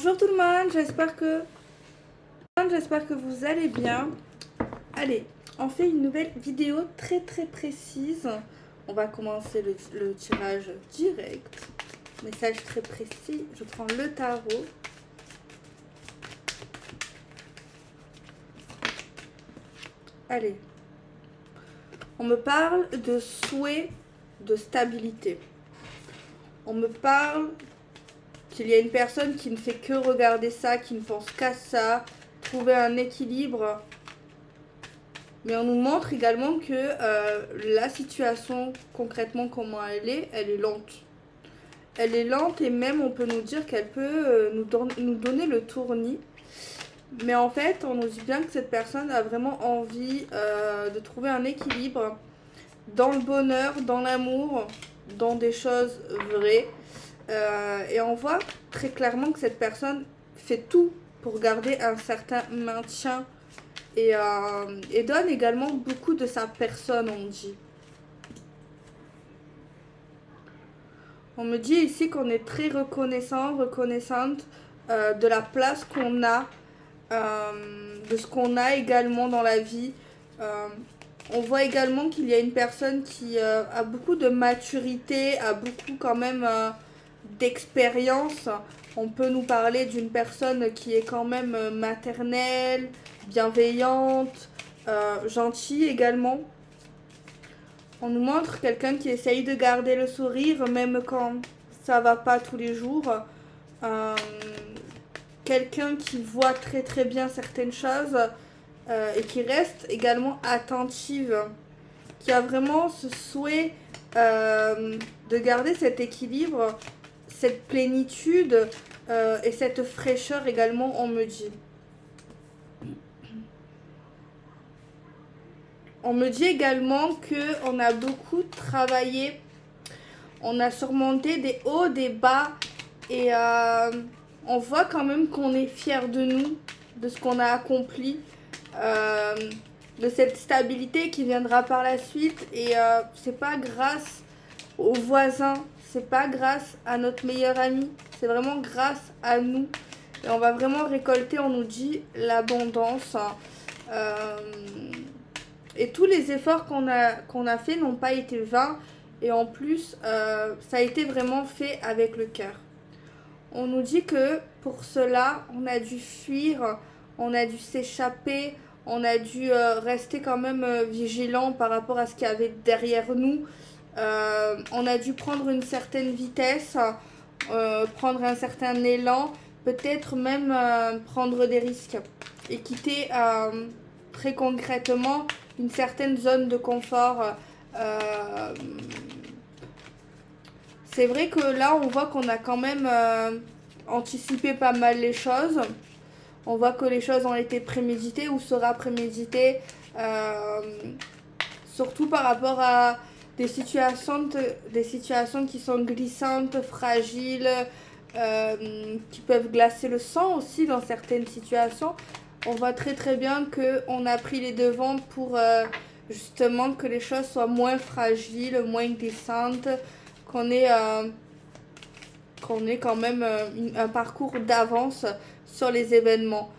Bonjour tout le monde, j'espère que vous allez bien. Allez, on fait une nouvelle vidéo très précise. On va commencer le tirage direct. Message très précis. Je prends le tarot. Allez. On me parle de souhait de stabilité. On me parle qu'il y a une personne qui ne fait que regarder ça, qui ne pense qu'à ça, trouver un équilibre. Mais on nous montre également que la situation, concrètement, comment elle est lente. Elle est lente et même on peut nous dire qu'elle peut nous donner le tournis. Mais en fait, on nous dit bien que cette personne a vraiment envie de trouver un équilibre dans le bonheur, dans l'amour, dans des choses vraies. Et on voit très clairement que cette personne fait tout pour garder un certain maintien et donne également beaucoup de sa personne, on dit. On me dit ici qu'on est très reconnaissante de la place qu'on a, de ce qu'on a également dans la vie. On voit également qu'il y a une personne qui a beaucoup de maturité, a beaucoup quand même d'expérience. On peut nous parler d'une personne qui est quand même maternelle, bienveillante, gentille également. On nous montre quelqu'un qui essaye de garder le sourire même quand ça va pas tous les jours. Quelqu'un qui voit très bien certaines choses et qui reste également attentive, qui a vraiment ce souhait de garder cet équilibre, cette plénitude et cette fraîcheur également, on me dit. On me dit également qu'on a beaucoup travaillé, on a surmonté des hauts, des bas et on voit quand même qu'on est fiers de nous, de ce qu'on a accompli, de cette stabilité qui viendra par la suite. Et c'est pas grâce aux voisins, c'est pas grâce à notre meilleur ami, c'est vraiment grâce à nous. Et on va vraiment récolter, on nous dit, l'abondance. Et tous les efforts qu'on a fait n'ont pas été vains. Et en plus, ça a été vraiment fait avec le cœur. On nous dit que pour cela, on a dû fuir, on a dû s'échapper, on a dû rester quand même vigilant par rapport à ce qu'il y avait derrière nous. On a dû prendre une certaine vitesse, prendre un certain élan, peut-être même prendre des risques et quitter très concrètement une certaine zone de confort. C'est vrai que là, on voit qu'on a quand même anticipé pas mal les choses. On voit que les choses ont été préméditées ou sera préméditées, surtout par rapport à des situations qui sont glissantes, fragiles, qui peuvent glacer le sang aussi dans certaines situations. On voit très bien qu'on a pris les devants pour justement que les choses soient moins fragiles, moins glissantes, qu'on ait quand même un parcours d'avance sur les événements.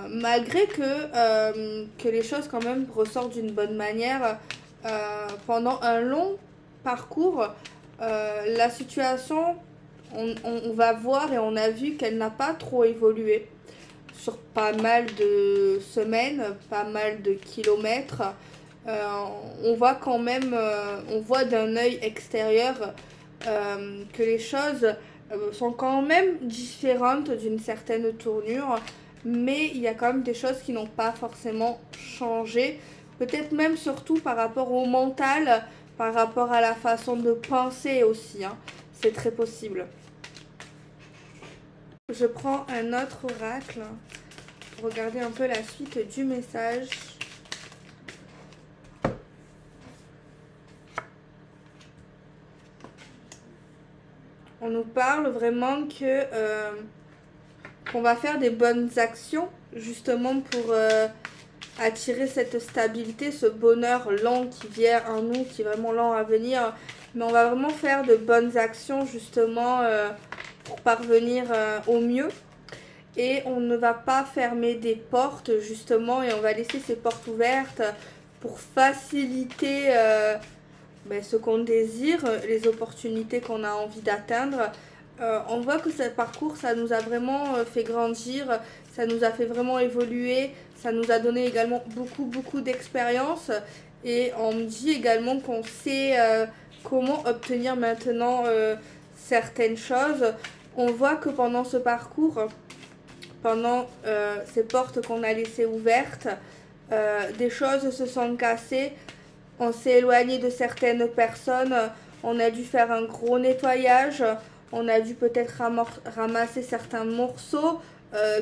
Malgré que les choses quand même ressortent d'une bonne manière, pendant un long parcours, la situation, on va voir et on a vu qu'elle n'a pas trop évolué sur pas mal de semaines, pas mal de kilomètres. On voit quand même, on voit d'un œil extérieur que les choses sont quand même différentes d'une certaine tournure, mais il y a quand même des choses qui n'ont pas forcément changé, peut-être même surtout par rapport au mental, par rapport à la façon de penser aussi, hein. C'est très possible. Je prends un autre oracle pour regarder un peu la suite du message. On nous parle vraiment qu'on va faire des bonnes actions justement pour attirer cette stabilité, ce bonheur lent qui vient en nous, qui est vraiment lent à venir. Mais on va vraiment faire de bonnes actions justement pour parvenir au mieux. Et on ne va pas fermer des portes justement, et on va laisser ces portes ouvertes pour faciliter ce qu'on désire, les opportunités qu'on a envie d'atteindre. On voit que ce parcours, ça nous a vraiment fait grandir, ça nous a fait vraiment évoluer, ça nous a donné également beaucoup d'expérience. Et on me dit également qu'on sait comment obtenir maintenant certaines choses. On voit que pendant ce parcours, pendant ces portes qu'on a laissées ouvertes, des choses se sont cassées, on s'est éloigné de certaines personnes, on a dû faire un gros nettoyage, on a dû peut-être ramasser certains morceaux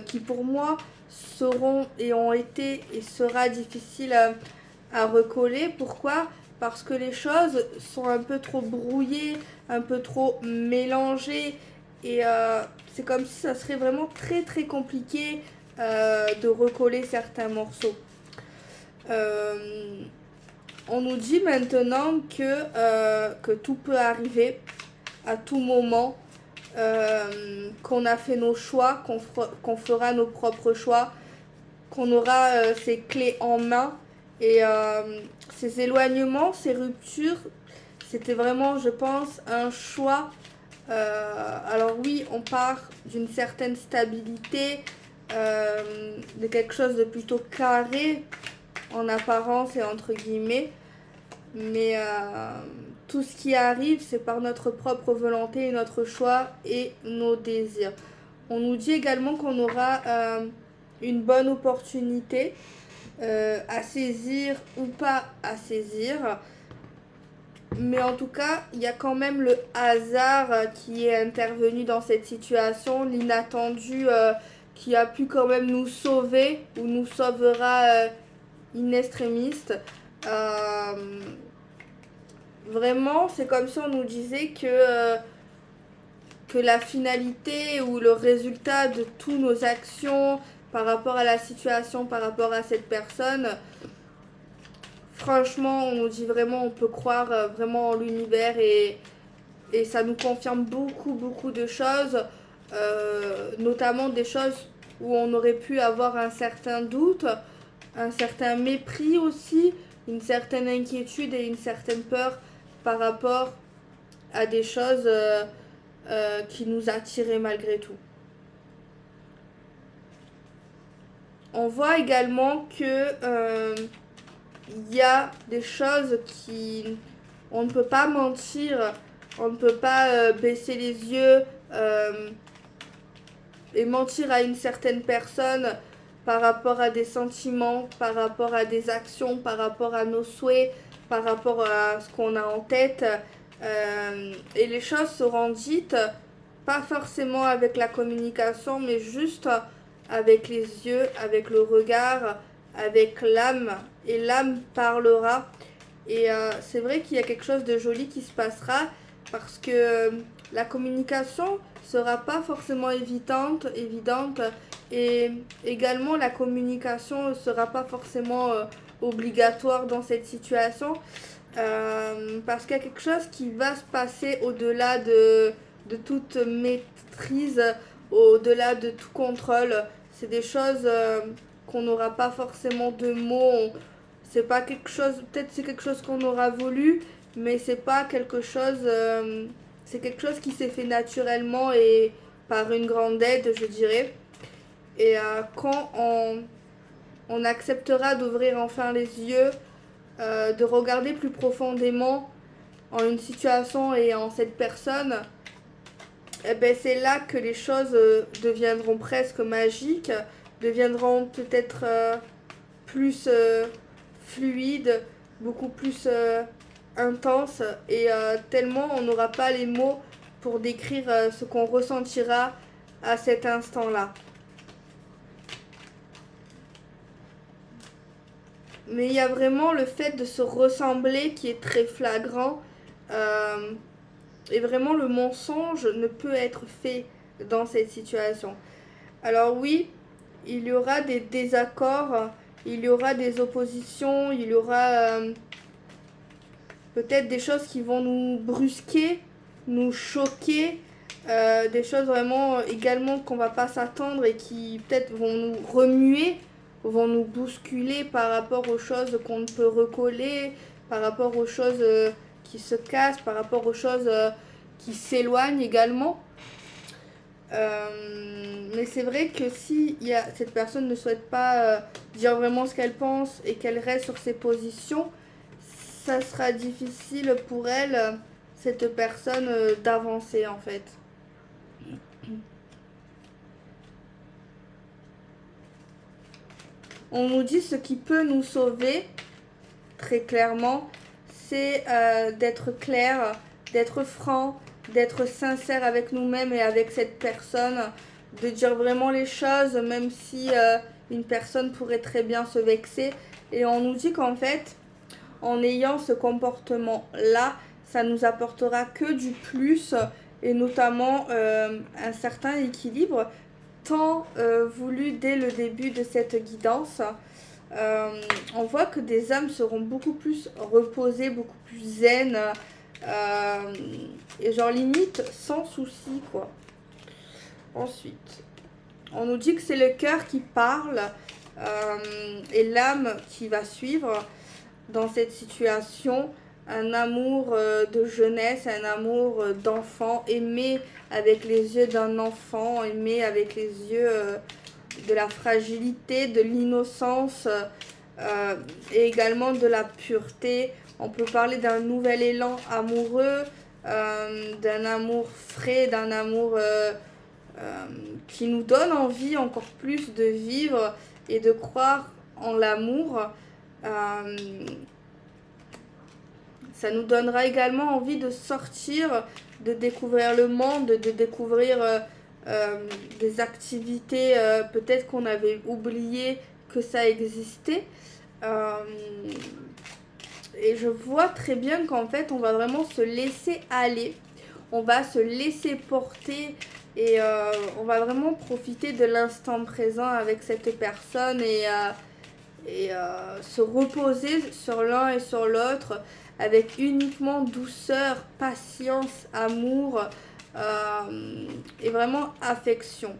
qui pour moi seront et ont été et sera difficile à recoller. Pourquoi? Parce que les choses sont un peu trop brouillées, un peu trop mélangées, et c'est comme si ça serait vraiment très compliqué de recoller certains morceaux. On nous dit maintenant que tout peut arriver à tout moment, qu'on a fait nos choix, qu'on fera nos propres choix, qu'on aura ces clés en main. Et ces éloignements, ces ruptures, c'était vraiment, je pense, un choix. Alors oui, on part d'une certaine stabilité, de quelque chose de plutôt carré en apparence et entre guillemets, mais tout ce qui arrive, c'est par notre propre volonté et notre choix et nos désirs. On nous dit également qu'on aura une bonne opportunité à saisir ou pas à saisir. Mais en tout cas, il y a quand même le hasard qui est intervenu dans cette situation, l'inattendu qui a pu quand même nous sauver ou nous sauvera in extremis. Vraiment, c'est comme si on nous disait que la finalité ou le résultat de toutes nos actions par rapport à la situation, par rapport à cette personne, franchement, on nous dit vraiment, on peut croire vraiment en l'univers, et ça nous confirme beaucoup de choses, notamment des choses où on aurait pu avoir un certain doute, un certain mépris aussi, une certaine inquiétude et une certaine peur par rapport à des choses qui nous attiraient malgré tout. On voit également que il y a des choses qui... On ne peut pas mentir, on ne peut pas baisser les yeux et mentir à une certaine personne par rapport à des sentiments, par rapport à des actions, par rapport à nos souhaits, par rapport à ce qu'on a en tête. Et les choses seront dites, pas forcément avec la communication, mais juste avec les yeux, avec le regard, avec l'âme, et l'âme parlera. Et c'est vrai qu'il y a quelque chose de joli qui se passera, parce que la communication sera pas forcément évidente, et également la communication ne sera pas forcément obligatoire dans cette situation, parce qu'il y a quelque chose qui va se passer au-delà de toute maîtrise, au-delà de tout contrôle. C'est des choses qu'on n'aura pas forcément de mots. C'est pas quelque chose, peut-être c'est quelque chose qu'on aura voulu, mais c'est pas quelque chose, c'est quelque chose qui s'est fait naturellement et par une grande aide, je dirais. Et quand on acceptera d'ouvrir enfin les yeux, de regarder plus profondément en une situation et en cette personne, eh ben c'est là que les choses deviendront presque magiques, deviendront peut-être plus fluides, beaucoup plus intenses, et tellement on n'aura pas les mots pour décrire ce qu'on ressentira à cet instant-là. Mais il y a vraiment le fait de se ressembler qui est très flagrant. Et vraiment, le mensonge ne peut être fait dans cette situation. Alors oui, il y aura des désaccords, il y aura des oppositions, il y aura peut-être des choses qui vont nous brusquer, nous choquer, des choses vraiment également qu'on va pas s'attendre et qui peut-être vont nous remuer, vont nous bousculer par rapport aux choses qu'on ne peut recoller, par rapport aux choses qui se cassent, par rapport aux choses qui s'éloignent également. Mais c'est vrai que si cette personne ne souhaite pas dire vraiment ce qu'elle pense et qu'elle reste sur ses positions, ça sera difficile pour elle, cette personne, d'avancer en fait. On nous dit ce qui peut nous sauver, très clairement, c'est d'être clair, d'être franc, d'être sincère avec nous-mêmes et avec cette personne, de dire vraiment les choses, même si une personne pourrait très bien se vexer. Et on nous dit qu'en fait, en ayant ce comportement-là, ça nous apportera que du plus, et notamment un certain équilibre, tant voulu dès le début de cette guidance. On voit que des âmes seront beaucoup plus reposées, beaucoup plus zen, et genre limite sans souci quoi. Ensuite, on nous dit que c'est le cœur qui parle et l'âme qui va suivre dans cette situation. Un amour de jeunesse, un amour d'enfant, aimé avec les yeux d'un enfant, aimé avec les yeux de la fragilité, de l'innocence et également de la pureté. On peut parler d'un nouvel élan amoureux, d'un amour frais, d'un amour qui nous donne envie encore plus de vivre et de croire en l'amour. Ça nous donnera également envie de sortir, de découvrir le monde, de découvrir des activités peut-être qu'on avait oublié que ça existait. Et je vois très bien qu'en fait, on va vraiment se laisser aller. On va se laisser porter et on va vraiment profiter de l'instant présent avec cette personne et se reposer sur l'un et sur l'autre avec uniquement douceur, patience, amour et vraiment affection.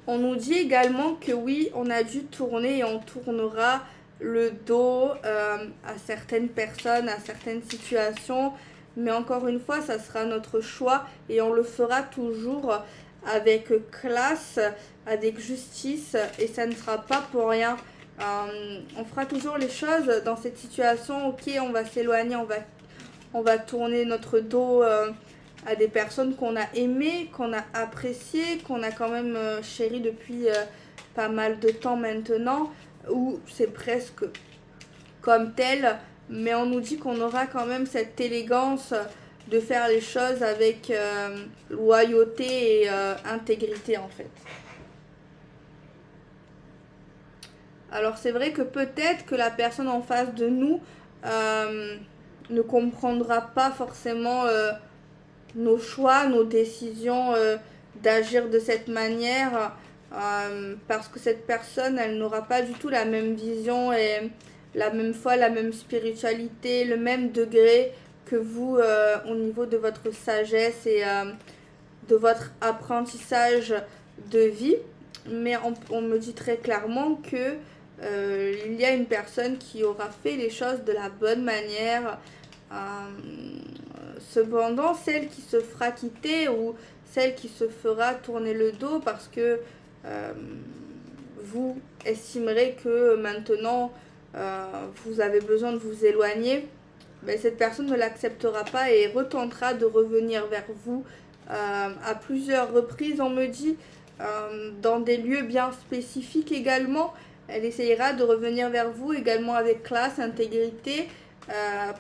On nous dit également que oui, on a dû tourner et on tournera le dos à certaines personnes, à certaines situations. Mais encore une fois, ça sera notre choix et on le fera toujours avec classe, avec justice et ça ne sera pas pour rien. On fera toujours les choses dans cette situation. Ok, on va s'éloigner, on va tourner notre dos à des personnes qu'on a aimées, qu'on a appréciées, qu'on a quand même chéries depuis pas mal de temps maintenant, où c'est presque comme tel, mais on nous dit qu'on aura quand même cette élégance de faire les choses avec loyauté et intégrité en fait. Alors c'est vrai que peut-être que la personne en face de nous ne comprendra pas forcément nos choix, nos décisions d'agir de cette manière parce que cette personne, elle n'aura pas du tout la même vision et la même foi, la même spiritualité, le même degré que vous au niveau de votre sagesse et de votre apprentissage de vie. Mais on me dit très clairement que il y a une personne qui aura fait les choses de la bonne manière. Cependant, celle qui se fera quitter ou celle qui se fera tourner le dos parce que vous estimerez que maintenant vous avez besoin de vous éloigner, ben, cette personne ne l'acceptera pas et retentera de revenir vers vous à plusieurs reprises, on me dit, dans des lieux bien spécifiques également. Elle essayera de revenir vers vous également avec classe, intégrité,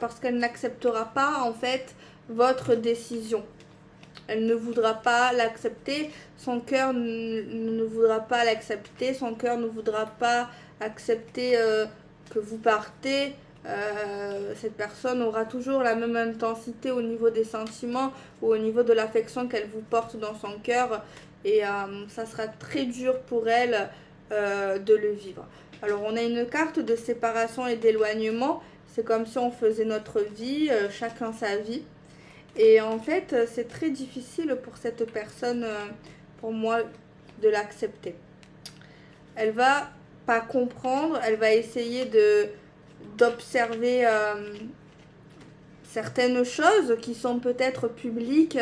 parce qu'elle n'acceptera pas en fait votre décision. Elle ne voudra pas l'accepter, son cœur ne voudra pas l'accepter, son cœur ne voudra pas accepter que vous partez. Cette personne aura toujours la même intensité au niveau des sentiments ou au niveau de l'affection qu'elle vous porte dans son cœur et ça sera très dur pour elle de le vivre. Alors on a une carte de séparation et d'éloignement, c'est comme si on faisait notre vie, chacun sa vie. Et en fait, c'est très difficile pour cette personne, pour moi, de l'accepter. Elle va pas comprendre, elle va essayer d'observer certaines choses qui sont peut-être publiques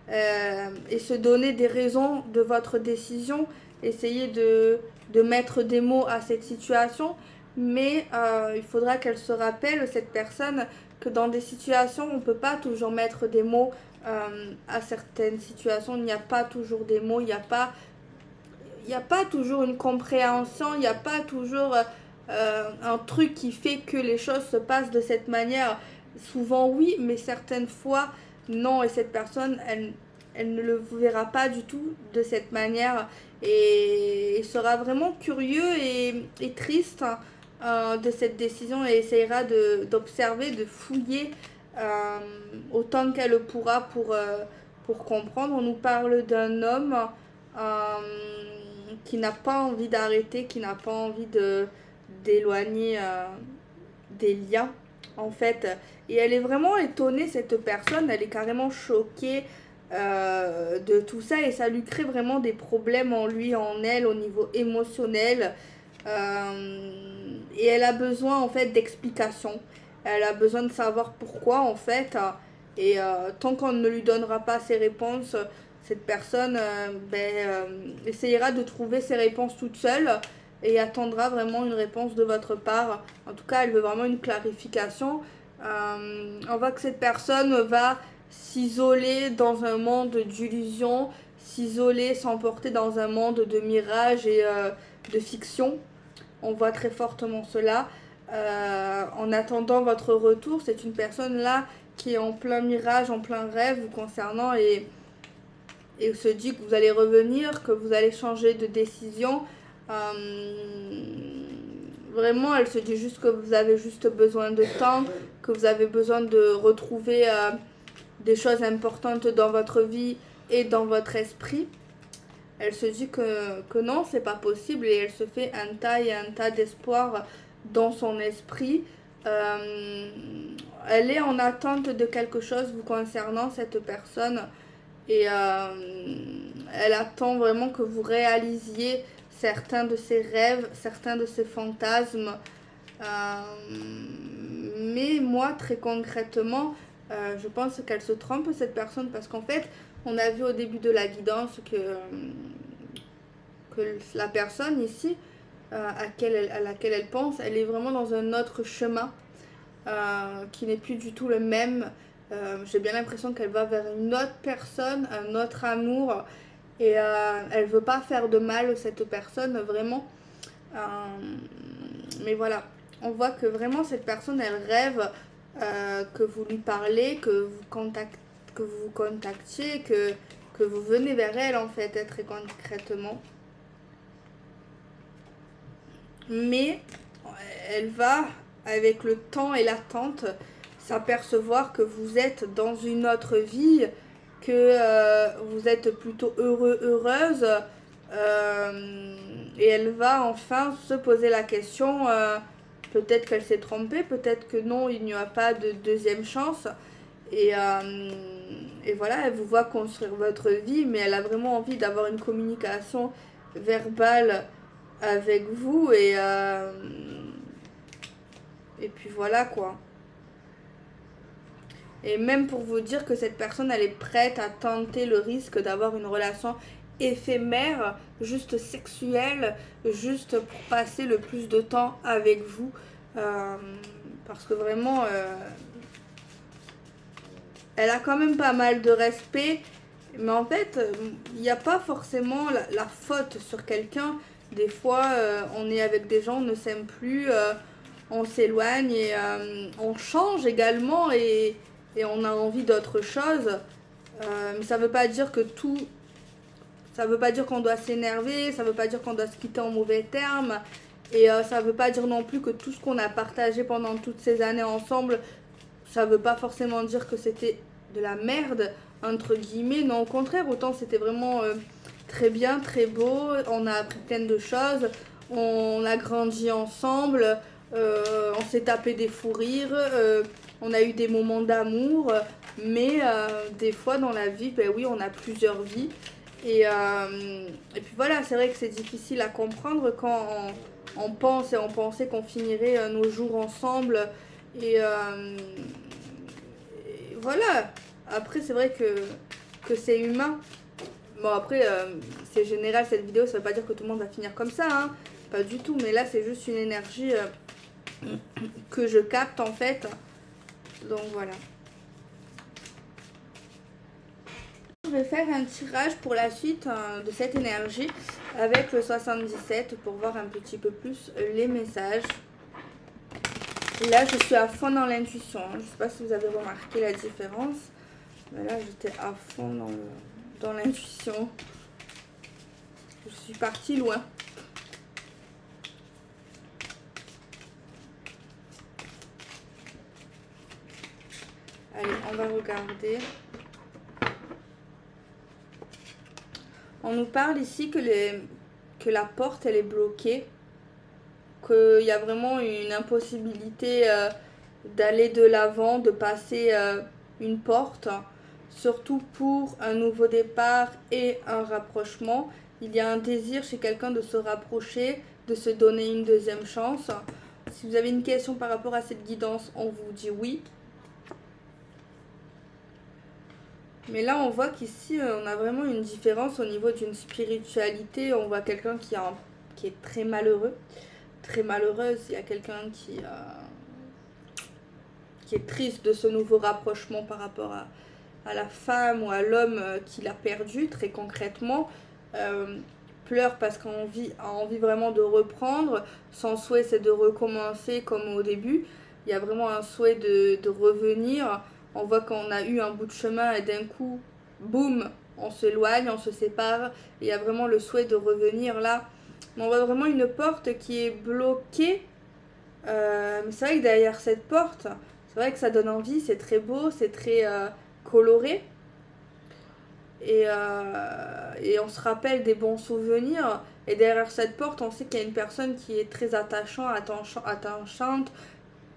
et se donner des raisons de votre décision, essayer de mettre des mots à cette situation, mais il faudra qu'elle se rappelle, cette personne, que dans des situations, on ne peut pas toujours mettre des mots à certaines situations, il n'y a pas toujours des mots, il n'y a pas toujours une compréhension, il n'y a pas toujours un truc qui fait que les choses se passent de cette manière. Souvent oui, mais certaines fois non, et cette personne, elle ne le verra pas du tout de cette manière et sera vraiment curieux et triste de cette décision et essaiera d'observer, de fouiller autant qu'elle pourra pour comprendre. On nous parle d'un homme qui n'a pas envie d'arrêter, qui n'a pas envie d'éloigner des liens en fait. Et elle est vraiment étonnée, cette personne, elle est carrément choquée de tout ça et ça lui crée vraiment des problèmes en lui, en elle, au niveau émotionnel. Et elle a besoin en fait d'explications. Elle a besoin de savoir pourquoi en fait. Et tant qu'on ne lui donnera pas ses réponses, cette personne essayera de trouver ses réponses toute seule et attendra vraiment une réponse de votre part. En tout cas, elle veut vraiment une clarification. On voit que cette personne va s'isoler dans un monde d'illusions, s'isoler, s'emporter dans un monde de mirages et de fiction. On voit très fortement cela. En attendant votre retour, c'est une personne là qui est en plein mirage, en plein rêve vous concernant et se dit que vous allez revenir, que vous allez changer de décision. Vraiment, elle se dit juste que vous avez juste besoin de temps, que vous avez besoin de retrouver des choses importantes dans votre vie et dans votre esprit. Elle se dit que non, c'est pas possible et elle se fait un tas et un tas d'espoir dans son esprit. Elle est en attente de quelque chose vous concernant, cette personne. Et elle attend vraiment que vous réalisiez certains de ses rêves, certains de ses fantasmes. Mais moi, très concrètement, je pense qu'elle se trompe, cette personne, parce qu'en fait, on a vu au début de la guidance que la personne ici, à laquelle elle pense, elle est vraiment dans un autre chemin qui n'est plus du tout le même. J'ai bien l'impression qu'elle va vers une autre personne, un autre amour et elle veut pas faire de mal cette personne vraiment. Mais voilà, on voit que vraiment cette personne elle rêve que vous lui parlez, que vous vous contactiez, que vous venez vers elle en fait, très concrètement. Mais elle va, avec le temps et l'attente, s'apercevoir que vous êtes dans une autre vie, que vous êtes plutôt heureux, heureuse. Et elle va enfin se poser la question, peut-être qu'elle s'est trompée, peut-être que non, il n'y aura pas de deuxième chance. Et voilà, elle vous voit construire votre vie, mais elle a vraiment envie d'avoir une communication verbale avec vous et puis voilà quoi. Et même pour vous dire que cette personne elle est prête à tenter le risque d'avoir une relation éphémère, juste sexuelle, juste pour passer le plus de temps avec vous, parce que vraiment elle a quand même pas mal de respect, mais en fait il n'y a pas forcément la faute sur quelqu'un. Des fois, on est avec des gens, on ne s'aime plus, on s'éloigne et on change également et on a envie d'autre chose. Mais ça veut pas dire que tout... Ça veut pas dire qu'on doit s'énerver, ça veut pas dire qu'on doit se quitter en mauvais termes. Et ça veut pas dire non plus que tout ce qu'on a partagé pendant toutes ces années ensemble, ça veut pas forcément dire que c'était de la merde, entre guillemets. Non, au contraire, autant c'était vraiment... très bien, très beau, on a appris plein de choses, on a grandi ensemble, on s'est tapé des fous rires, on a eu des moments d'amour, mais des fois dans la vie, ben oui, on a plusieurs vies. Et puis voilà, c'est vrai que c'est difficile à comprendre quand on pense et on pensait qu'on finirait nos jours ensemble. Et voilà, après c'est vrai que c'est humain. Bon après, c'est général cette vidéo, ça veut pas dire que tout le monde va finir comme ça, hein. Pas du tout, mais là c'est juste une énergie que je capte en fait. Donc voilà. Je vais faire un tirage pour la suite de cette énergie avec le 77 pour voir un petit peu plus les messages. Là je suis à fond dans l'intuition, hein. Je sais pas si vous avez remarqué la différence, mais là j'étais à fond dans l'intuition. Je suis partie loin. Allez, on va regarder. On nous parle ici que la porte elle est bloquée, qu'il y a vraiment une impossibilité d'aller de l'avant, de passer une porte, surtout pour un nouveau départ et un rapprochement. Il y a un désir chez quelqu'un de se rapprocher, de se donner une deuxième chance. Si vous avez une question par rapport à cette guidance, on vous dit oui. Mais là, on voit qu'ici, on a vraiment une différence au niveau d'une spiritualité. On voit quelqu'un qui est très malheureux, très malheureuse. Il y a quelqu'un qui est triste de ce nouveau rapprochement par rapport à la femme ou à l'homme qu'il a perdu, très concrètement. Pleure parce qu'on a envie vraiment de reprendre. Son souhait, c'est de recommencer comme au début. Il y a vraiment un souhait de revenir. On voit qu'on a eu un bout de chemin et d'un coup, boum, on s'éloigne, on se sépare. Et il y a vraiment le souhait de revenir là. Mais on voit vraiment une porte qui est bloquée. Mais c'est vrai que derrière cette porte, c'est vrai que ça donne envie, c'est très beau, c'est très coloré. Et on se rappelle des bons souvenirs. Et derrière cette porte, on sait qu'il y a une personne qui est très attachante,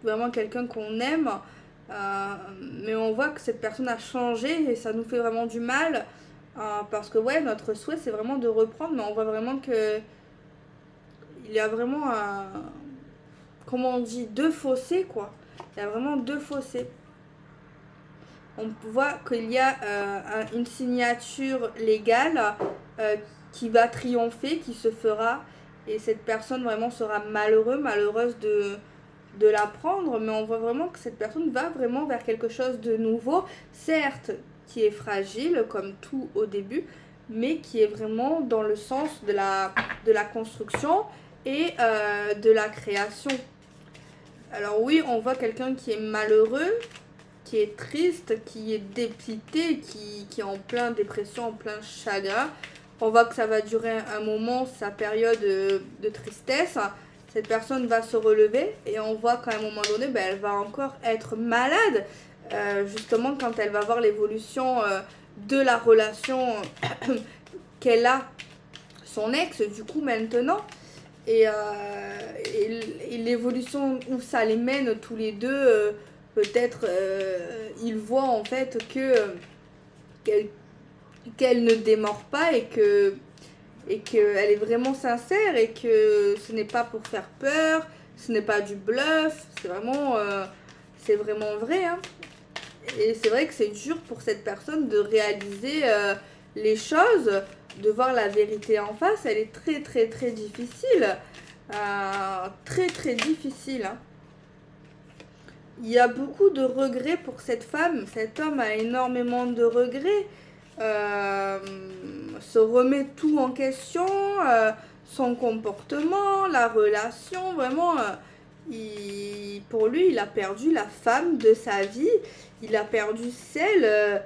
vraiment quelqu'un qu'on aime. Mais on voit que cette personne a changé et ça nous fait vraiment du mal parce que ouais, notre souhait c'est vraiment de reprendre, mais on voit vraiment que il y a vraiment comment on dit, deux fossés quoi. Il y a vraiment deux fossés. On voit qu'il y a une signature légale qui va triompher, qui se fera, et cette personne vraiment sera malheureuse de l'apprendre, mais on voit vraiment que cette personne va vraiment vers quelque chose de nouveau, certes qui est fragile comme tout au début, mais qui est vraiment dans le sens de la construction et de la création. Alors oui, on voit quelqu'un qui est malheureux, qui est triste, qui est dépité, qui est en plein dépression, en plein chagrin. On voit que ça va durer un moment, sa période de tristesse. Cette personne va se relever et on voit qu'à un moment donné, ben, elle va encore être malade. Justement, quand elle va voir l'évolution de la relation qu'elle a, son ex, du coup, maintenant. Et l'évolution où ça les mène tous les deux, peut-être ils voient en fait qu'elle ne démord pas et qu'elle est vraiment sincère et que ce n'est pas pour faire peur, ce n'est pas du bluff, c'est vraiment vrai, hein. Et c'est vrai que c'est dur pour cette personne de réaliser les choses, de voir la vérité en face. Elle est très très très difficile, très difficile, hein. Il y a beaucoup de regrets pour cette femme. Cet homme a énormément de regrets. Se remet tout en question, son comportement, la relation, vraiment, pour lui, il a perdu la femme de sa vie, il a perdu celle,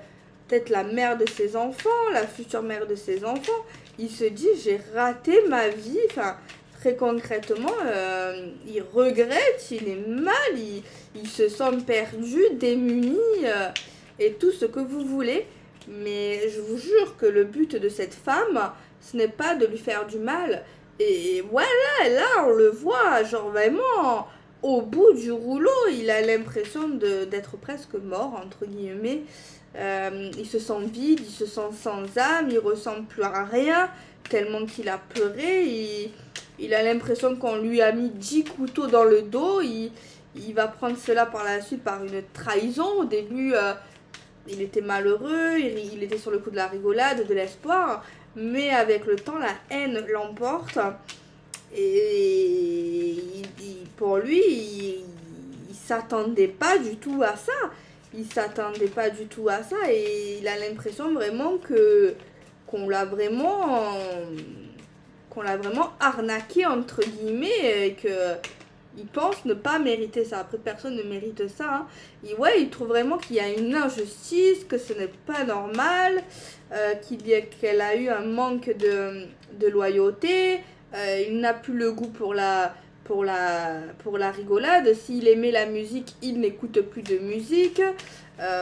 peut-être la mère de ses enfants, la future mère de ses enfants. Il se dit, j'ai raté ma vie, enfin, très concrètement, il regrette, il est mal, il se sent perdu, démuni, et tout ce que vous voulez. Mais je vous jure que le but de cette femme, ce n'est pas de lui faire du mal. Et voilà, là, on le voit, genre vraiment, au bout du rouleau, il a l'impression d'être presque mort, entre guillemets. Il se sent vide, il se sent sans âme, il ressemble plus à rien, tellement qu'il a pleuré. Il a l'impression qu'on lui a mis 10 couteaux dans le dos. Il va prendre cela par la suite par une trahison. Au début, il était malheureux, il était sur le coup de la rigolade, de l'espoir. Mais avec le temps, la haine l'emporte. Et pour lui, il s'attendait pas du tout à ça. Il s'attendait pas du tout à ça. Et il a l'impression vraiment qu'on l'a vraiment arnaqué entre guillemets, et que il pense ne pas mériter ça. Après, personne ne mérite ça, hein. Il trouve vraiment qu'il y a une injustice, que ce n'est pas normal, qu'elle a eu un manque de loyauté. Il n'a plus le goût pour la rigolade. S'il aimait la musique, il n'écoute plus de musique.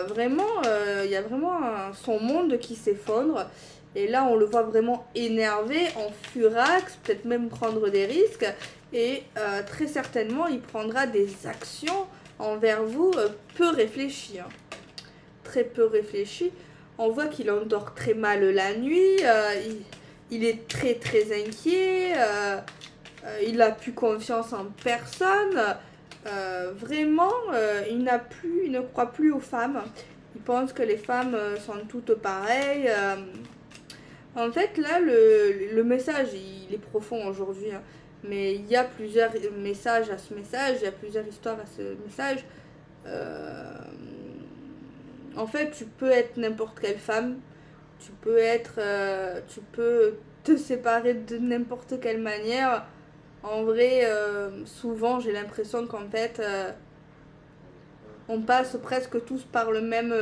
Vraiment, il y a vraiment son monde qui s'effondre. Et là, on le voit vraiment énervé, en furax, peut-être même prendre des risques. Et très certainement, il prendra des actions envers vous peu réfléchies. Hein. Très peu réfléchies. On voit qu'il endort très mal la nuit. Il est très très inquiet. Il n'a plus confiance en personne. Vraiment, il ne croit plus aux femmes. Il pense que les femmes sont toutes pareilles. En fait, là, le message, il est profond aujourd'hui. Hein. Mais il y a plusieurs messages à ce message. Il y a plusieurs histoires à ce message. En fait, tu peux être n'importe quelle femme. Tu peux te séparer de n'importe quelle manière. En vrai, souvent, j'ai l'impression qu'en fait, on passe presque tous par le même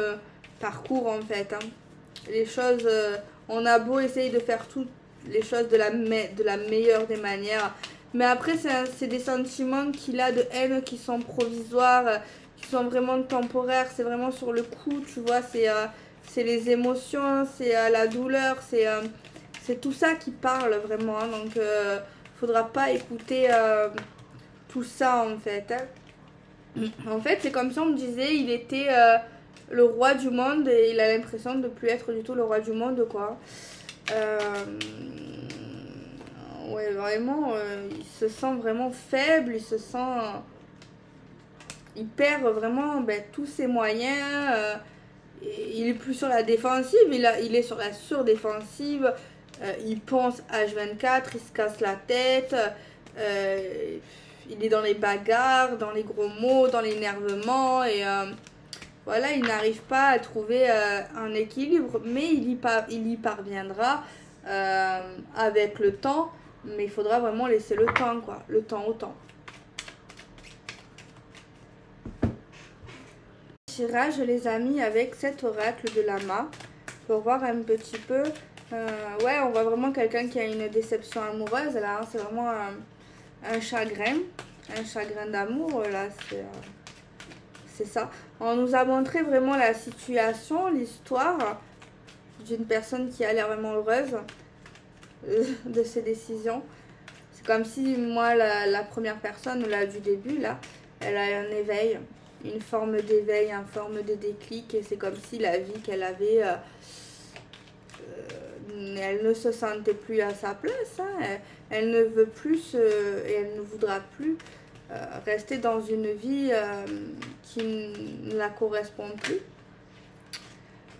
parcours, en fait. Hein. Les choses, on a beau essayer de faire toutes les choses de la meilleure des manières. Mais après, c'est des sentiments qu'il a de haine qui sont provisoires, qui sont vraiment temporaires. C'est vraiment sur le coup, tu vois, c'est les émotions, c'est la douleur, c'est tout ça qui parle vraiment. Hein. Donc, faudra pas écouter tout ça en fait. Hein. En fait, c'est comme si on me disait il était le roi du monde et il a l'impression de ne plus être du tout le roi du monde, quoi. Ouais, vraiment, il se sent vraiment faible, il perd vraiment tous ses moyens. Il est plus sur la défensive, il est sur la surdéfensive. Il pense H24, il se casse la tête. Il est dans les bagarres, dans les gros mots, dans l'énervement. Et voilà, il n'arrive pas à trouver un équilibre. Mais il y parviendra avec le temps. Mais il faudra vraiment laisser le temps, quoi. Le temps au temps. Tirage, les amis, avec cet oracle de Lama. Pour voir un petit peu. Ouais, on voit vraiment quelqu'un qui a une déception amoureuse. Là, hein, c'est vraiment un chagrin d'amour. Là, c'est ça. On nous a montré vraiment la situation, l'histoire d'une personne qui a l'air vraiment heureuse de ses décisions. C'est comme si moi, la première personne là du début, là, elle a un éveil, une forme d'éveil, une forme de déclic. Et c'est comme si la vie qu'elle avait, elle ne se sentait plus à sa place. Hein. Elle ne veut plus et elle ne voudra plus rester dans une vie qui ne la correspond plus.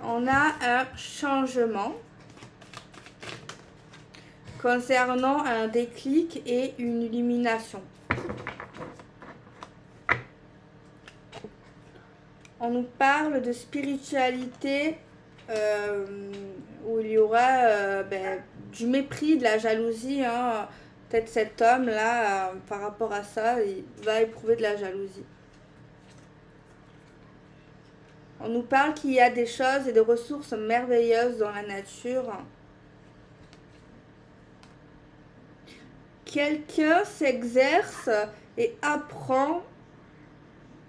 On a un changement concernant un déclic et une illumination. On nous parle de spiritualité où il y aura du mépris, de la jalousie. Hein. Peut-être cet homme-là, par rapport à ça, il va éprouver de la jalousie. On nous parle qu'il y a des choses et des ressources merveilleuses dans la nature. Quelqu'un s'exerce et apprend,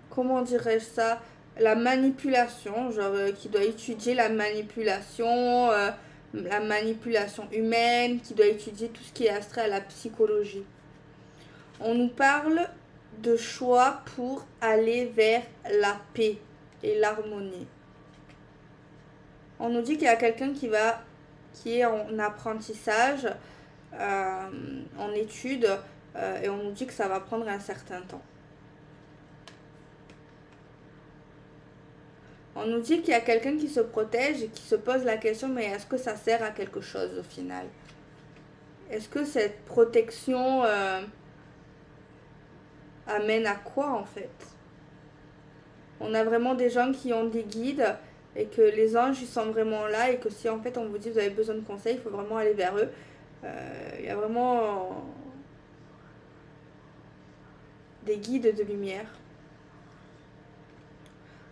comment dirais-je ça, la manipulation, genre qui doit étudier la manipulation humaine, qui doit étudier tout ce qui est astrait à la psychologie. On nous parle de choix pour aller vers la paix et l'harmonie. On nous dit qu'il y a quelqu'un qui est en apprentissage, en études, et on nous dit que ça va prendre un certain temps. On nous dit qu'il y a quelqu'un qui se protège et qui se pose la question, mais est-ce que ça sert à quelque chose au final? Est-ce que cette protection amène à quoi en fait? On a vraiment des gens qui ont des guides et que les anges ils sont vraiment là, et que si en fait on vous dit vous avez besoin de conseils, il faut vraiment aller vers eux. Il y a vraiment des guides de lumière.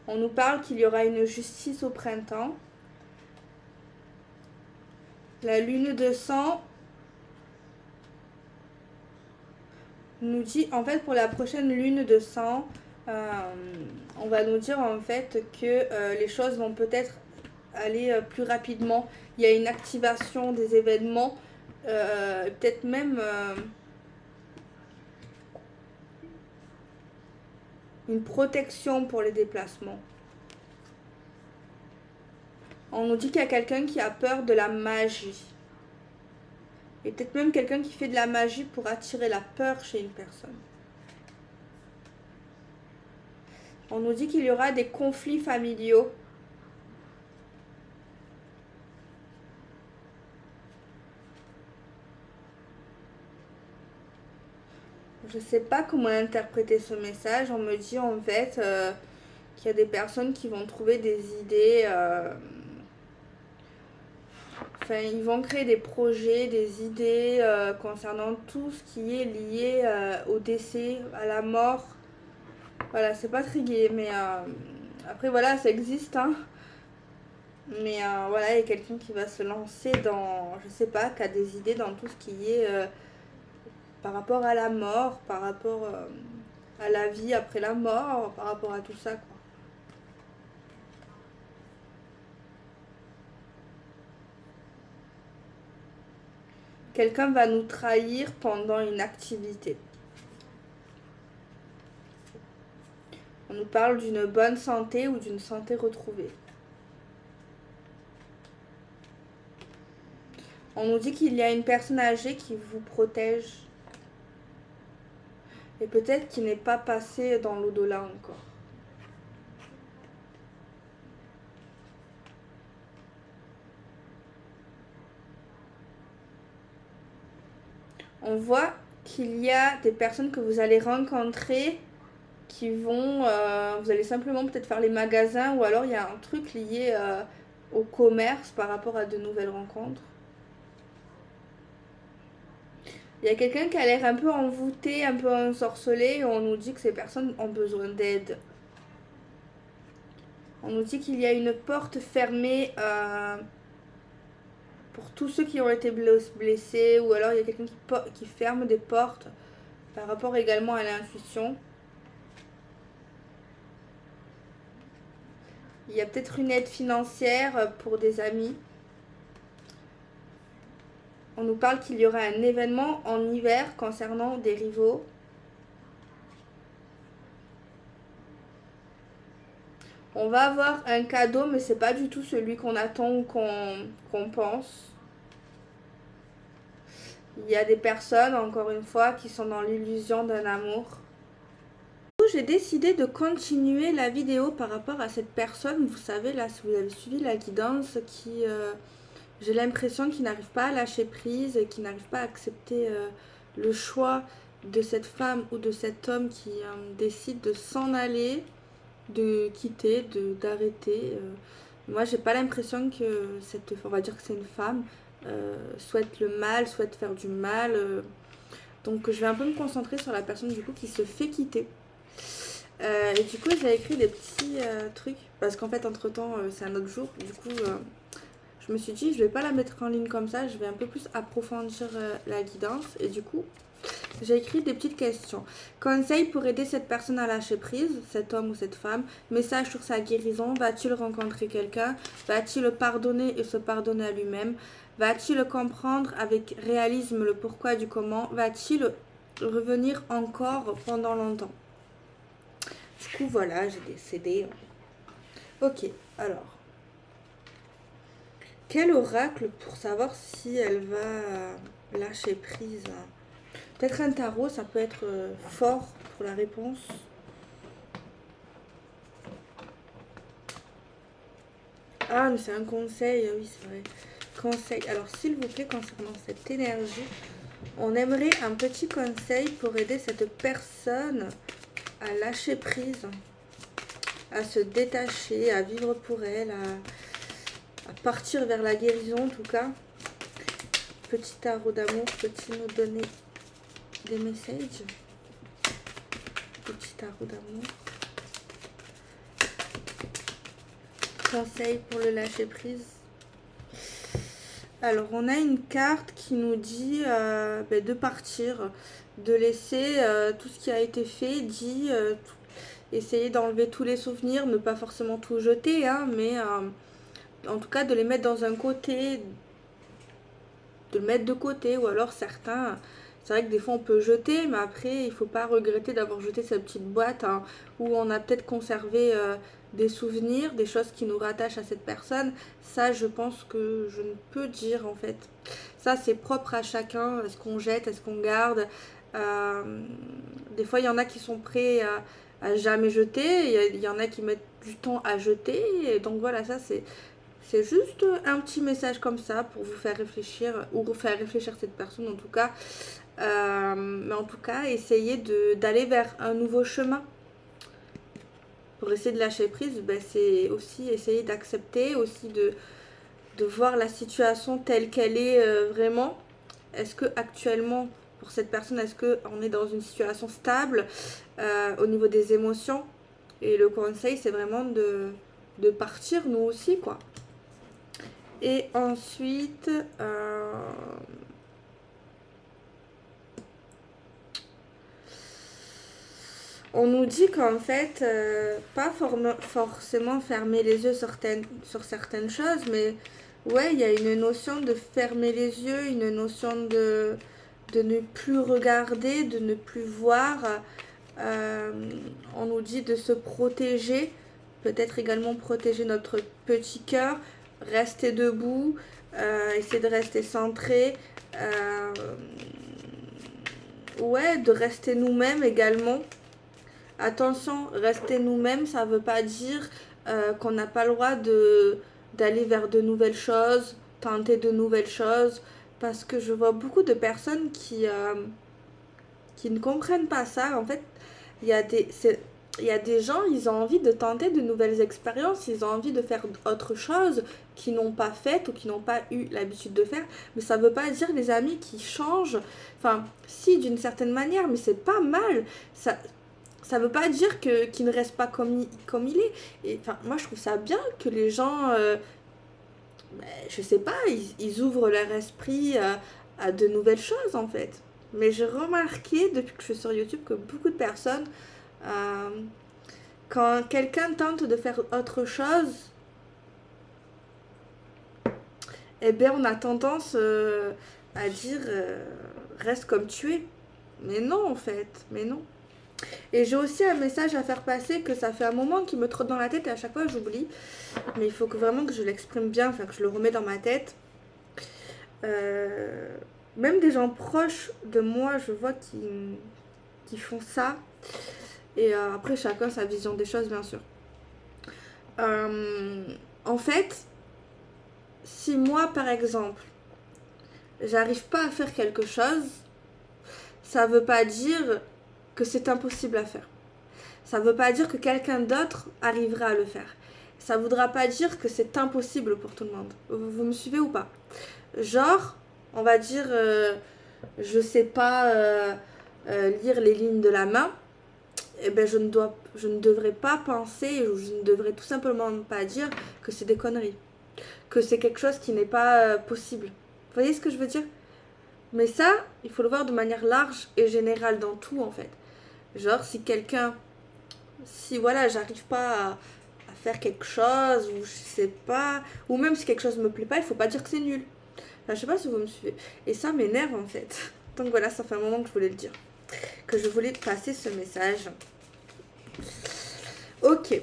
On nous parle qu'il y aura une justice au printemps. La lune de sang nous dit, en fait, pour la prochaine lune de sang, on va nous dire en fait que les choses vont peut-être aller plus rapidement. Il y a une activation des événements, peut-être même une protection pour les déplacements. On nous dit qu'il y a quelqu'un qui a peur de la magie. Et peut-être même quelqu'un qui fait de la magie pour attirer la peur chez une personne. On nous dit qu'il y aura des conflits familiaux. Je ne sais pas comment interpréter ce message. On me dit en fait qu'il y a des personnes qui vont trouver des idées. Enfin, ils vont créer des projets, des idées concernant tout ce qui est lié au décès, à la mort. Voilà, c'est pas très gai, mais après voilà, ça existe, hein. Mais voilà, il y a quelqu'un qui va se lancer dans, je sais pas, qui a des idées dans tout ce qui est par rapport à la mort, par rapport à la vie après la mort, par rapport à tout ça, quoi. Quelqu'un va nous trahir pendant une activité. On nous parle d'une bonne santé ou d'une santé retrouvée. On nous dit qu'il y a une personne âgée qui vous protège. Et peut-être qui n'est pas passé dans l'au-delà encore. On voit qu'il y a des personnes que vous allez rencontrer qui vont... vous allez simplement peut-être faire les magasins, ou alors il y a un truc lié au commerce par rapport à de nouvelles rencontres. Il y a quelqu'un qui a l'air un peu envoûté, un peu ensorcelé, et on nous dit que ces personnes ont besoin d'aide. On nous dit qu'il y a une porte fermée pour tous ceux qui ont été blessés, ou alors il y a quelqu'un qui ferme des portes par rapport également à l'intuition. Il y a peut-être une aide financière pour des amis. On nous parle qu'il y aura un événement en hiver concernant des rivaux. On va avoir un cadeau, mais c'est pas du tout celui qu'on attend ou qu'on pense. Il y a des personnes, encore une fois, qui sont dans l'illusion d'un amour. J'ai décidé de continuer la vidéo par rapport à cette personne. Vous savez, là, si vous avez suivi la guidance, qui... j'ai l'impression qu'il n'arrive pas à lâcher prise et qu'il n'arrive pas à accepter le choix de cette femme ou de cet homme qui décide de s'en aller, de quitter, d'arrêter. Moi, j'ai pas l'impression que on va dire que c'est une femme, souhaite le mal, souhaite faire du mal. Donc, je vais un peu me concentrer sur la personne du coup qui se fait quitter. Et du coup, j'ai écrit des petits trucs parce qu'en fait, entre temps, c'est un autre jour. Du coup, je me suis dit, je vais pas la mettre en ligne comme ça, je vais un peu plus approfondir la guidance. Et du coup, j'ai écrit des petites questions. Conseil pour aider cette personne à lâcher prise, cet homme ou cette femme. Message sur sa guérison. Va-t-il rencontrer quelqu'un? Va-t-il le pardonner et se pardonner à lui-même? Va-t-il comprendre avec réalisme le pourquoi du comment? Va-t-il revenir encore pendant longtemps. Du coup, voilà, j'ai décidé. Ok, alors. Quel oracle pour savoir si elle va lâcher prise? Peut-être un tarot, ça peut être fort pour la réponse. Ah, mais c'est un conseil, oui, c'est vrai. Conseil. Alors, s'il vous plaît, concernant cette énergie, on aimerait un petit conseil pour aider cette personne à lâcher prise, à se détacher, à vivre pour elle, à partir vers la guérison en tout cas. Petit tarot d'amour, peut-il nous donner des messages? Petit tarot d'amour. Conseil pour le lâcher prise. Alors, on a une carte qui nous dit de partir, de laisser tout ce qui a été fait, dit, essayer d'enlever tous les souvenirs, ne pas forcément tout jeter, hein, mais en tout cas de les mettre dans un côté, de le mettre de côté, ou alors certains, c'est vrai que des fois on peut jeter, mais après il faut pas regretter d'avoir jeté cette petite boîte hein, où on a peut-être conservé des souvenirs, des choses qui nous rattachent à cette personne. Ça, je pense que je ne peux dire en fait. Ça, c'est propre à chacun. Est-ce qu'on jette, est-ce qu'on garde? Des fois, il y en a qui sont prêts à jamais jeter. Il y en a qui mettent du temps à jeter. Et donc voilà, ça c'est juste un petit message comme ça pour vous faire réfléchir ou vous faire réfléchir cette personne en tout cas. Mais en tout cas, essayez d'aller vers un nouveau chemin. Pour essayer de lâcher prise, c'est aussi essayer d'accepter, aussi de voir la situation telle qu'elle est vraiment. Est-ce que actuellement, pour cette personne, est-ce qu'on est dans une situation stable au niveau des émotions? Et le conseil, c'est vraiment de partir, nous aussi, quoi. Et ensuite, on nous dit qu'en fait, pas forcément fermer les yeux sur certaines choses, mais ouais, il y a une notion de fermer les yeux, une notion de ne plus regarder, de ne plus voir. On nous dit de se protéger, peut-être également protéger notre petit cœur, rester debout, essayer de rester centré. Ouais, de rester nous-mêmes également. Attention, rester nous-mêmes, ça ne veut pas dire qu'on n'a pas le droit d'aller vers de nouvelles choses, tenter de nouvelles choses, parce que je vois beaucoup de personnes qui ne comprennent pas ça. En fait, il y a des gens, ils ont envie de tenter de nouvelles expériences, ils ont envie de faire autre chose qu'ils n'ont pas fait ou qu'ils n'ont pas eu l'habitude de faire, mais ça ne veut pas dire, les amis, qu'ils changent. Enfin, si, d'une certaine manière, mais c'est pas mal. Ça veut pas dire qu'il ne reste pas comme il est. Et enfin, moi, je trouve ça bien que les gens, je sais pas, ils ouvrent leur esprit à de nouvelles choses, en fait. Mais j'ai remarqué, depuis que je suis sur YouTube, que beaucoup de personnes, quand quelqu'un tente de faire autre chose, eh bien, on a tendance à dire reste comme tu es. Mais non, en fait, mais non. Et j'ai aussi un message à faire passer que ça fait un moment qui me trotte dans la tête et à chaque fois j'oublie. Mais il faut vraiment que je l'exprime bien, enfin que je le remets dans ma tête. Même des gens proches de moi, je vois qui font ça. Et après, chacun sa vision des choses, bien sûr. En fait, si moi, par exemple, j'arrive pas à faire quelque chose, ça veut pas dire que c'est impossible à faire. Ça veut pas dire que quelqu'un d'autre arrivera à le faire. Ça voudra pas dire que c'est impossible pour tout le monde. Vous me suivez ou pas? Genre, on va dire, je sais pas lire les lignes de la main, et ben je ne devrais pas penser, ou je ne devrais tout simplement pas dire que c'est des conneries. Que c'est quelque chose qui n'est pas possible. Vous voyez ce que je veux dire? Mais ça, il faut le voir de manière large et générale dans tout en fait. Genre si voilà, j'arrive pas à faire quelque chose, ou je sais pas, ou même si quelque chose me plaît pas, il faut pas dire que c'est nul. Enfin, je sais pas si vous me suivez. Et ça m'énerve en fait. Donc voilà, ça fait un moment que je voulais le dire. que je voulais passer ce message. Ok.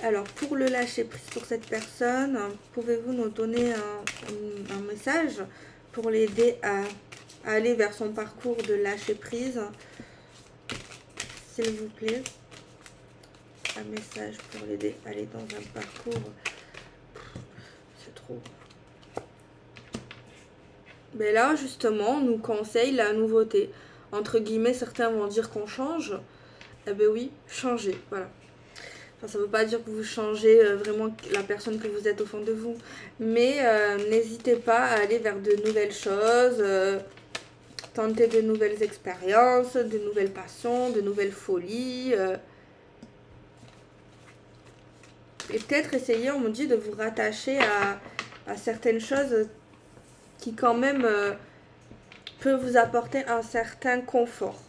Alors, pour le lâcher prise pour cette personne, pouvez-vous nous donner un message pour l'aider à aller vers son parcours de lâcher prise, s'il vous plaît? Un message pour l'aider à aller dans un parcours. C'est trop. Mais là, justement, on nous conseille la nouveauté. Entre guillemets, certains vont dire qu'on change. Eh ben oui, changer, voilà. Enfin, ça ne veut pas dire que vous changez vraiment la personne que vous êtes au fond de vous. Mais n'hésitez pas à aller vers de nouvelles choses, tenter de nouvelles expériences, de nouvelles passions, de nouvelles folies. Et peut-être essayer, on me dit, de vous rattacher à certaines choses qui quand même peuvent vous apporter un certain confort.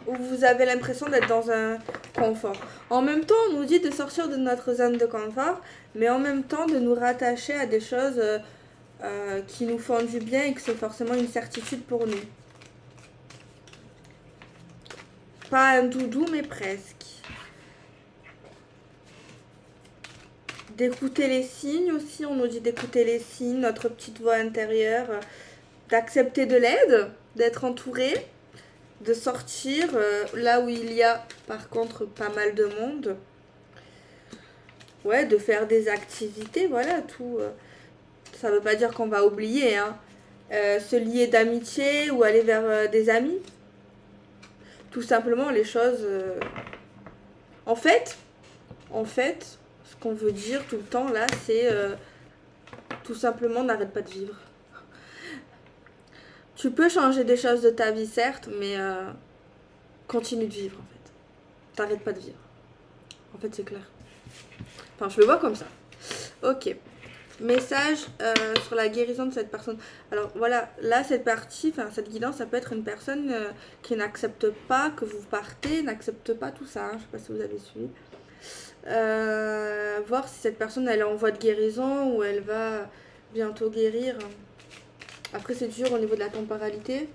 Où vous avez l'impression d'être dans un confort. En même temps, on nous dit de sortir de notre zone de confort, mais en même temps de nous rattacher à des choses qui nous font du bien et que c'est forcément une certitude pour nous. Pas un doudou, mais presque. D'écouter les signes aussi, on nous dit d'écouter les signes, notre petite voix intérieure, d'accepter de l'aide, d'être entouré, de sortir là où il y a par contre pas mal de monde. Ouais, de faire des activités, voilà, tout. Ça veut pas dire qu'on va oublier, hein. Se lier d'amitié ou aller vers des amis. Tout simplement les choses... En fait, ce qu'on veut dire tout le temps là, c'est tout simplement n'arrête pas de vivre. Tu peux changer des choses de ta vie, certes, mais continue de vivre, en fait. T'arrêtes pas de vivre. En fait, c'est clair. Enfin, je le vois comme ça. Ok. Message sur la guérison de cette personne. Alors, voilà. Là, cette partie, enfin, cette guidance, ça peut être une personne qui n'accepte pas que vous partez, n'accepte pas tout ça. Hein. Je sais pas si vous avez suivi. Voir si cette personne, elle est en voie de guérison ou elle va bientôt guérir. Après, c'est dur au niveau de la temporalité.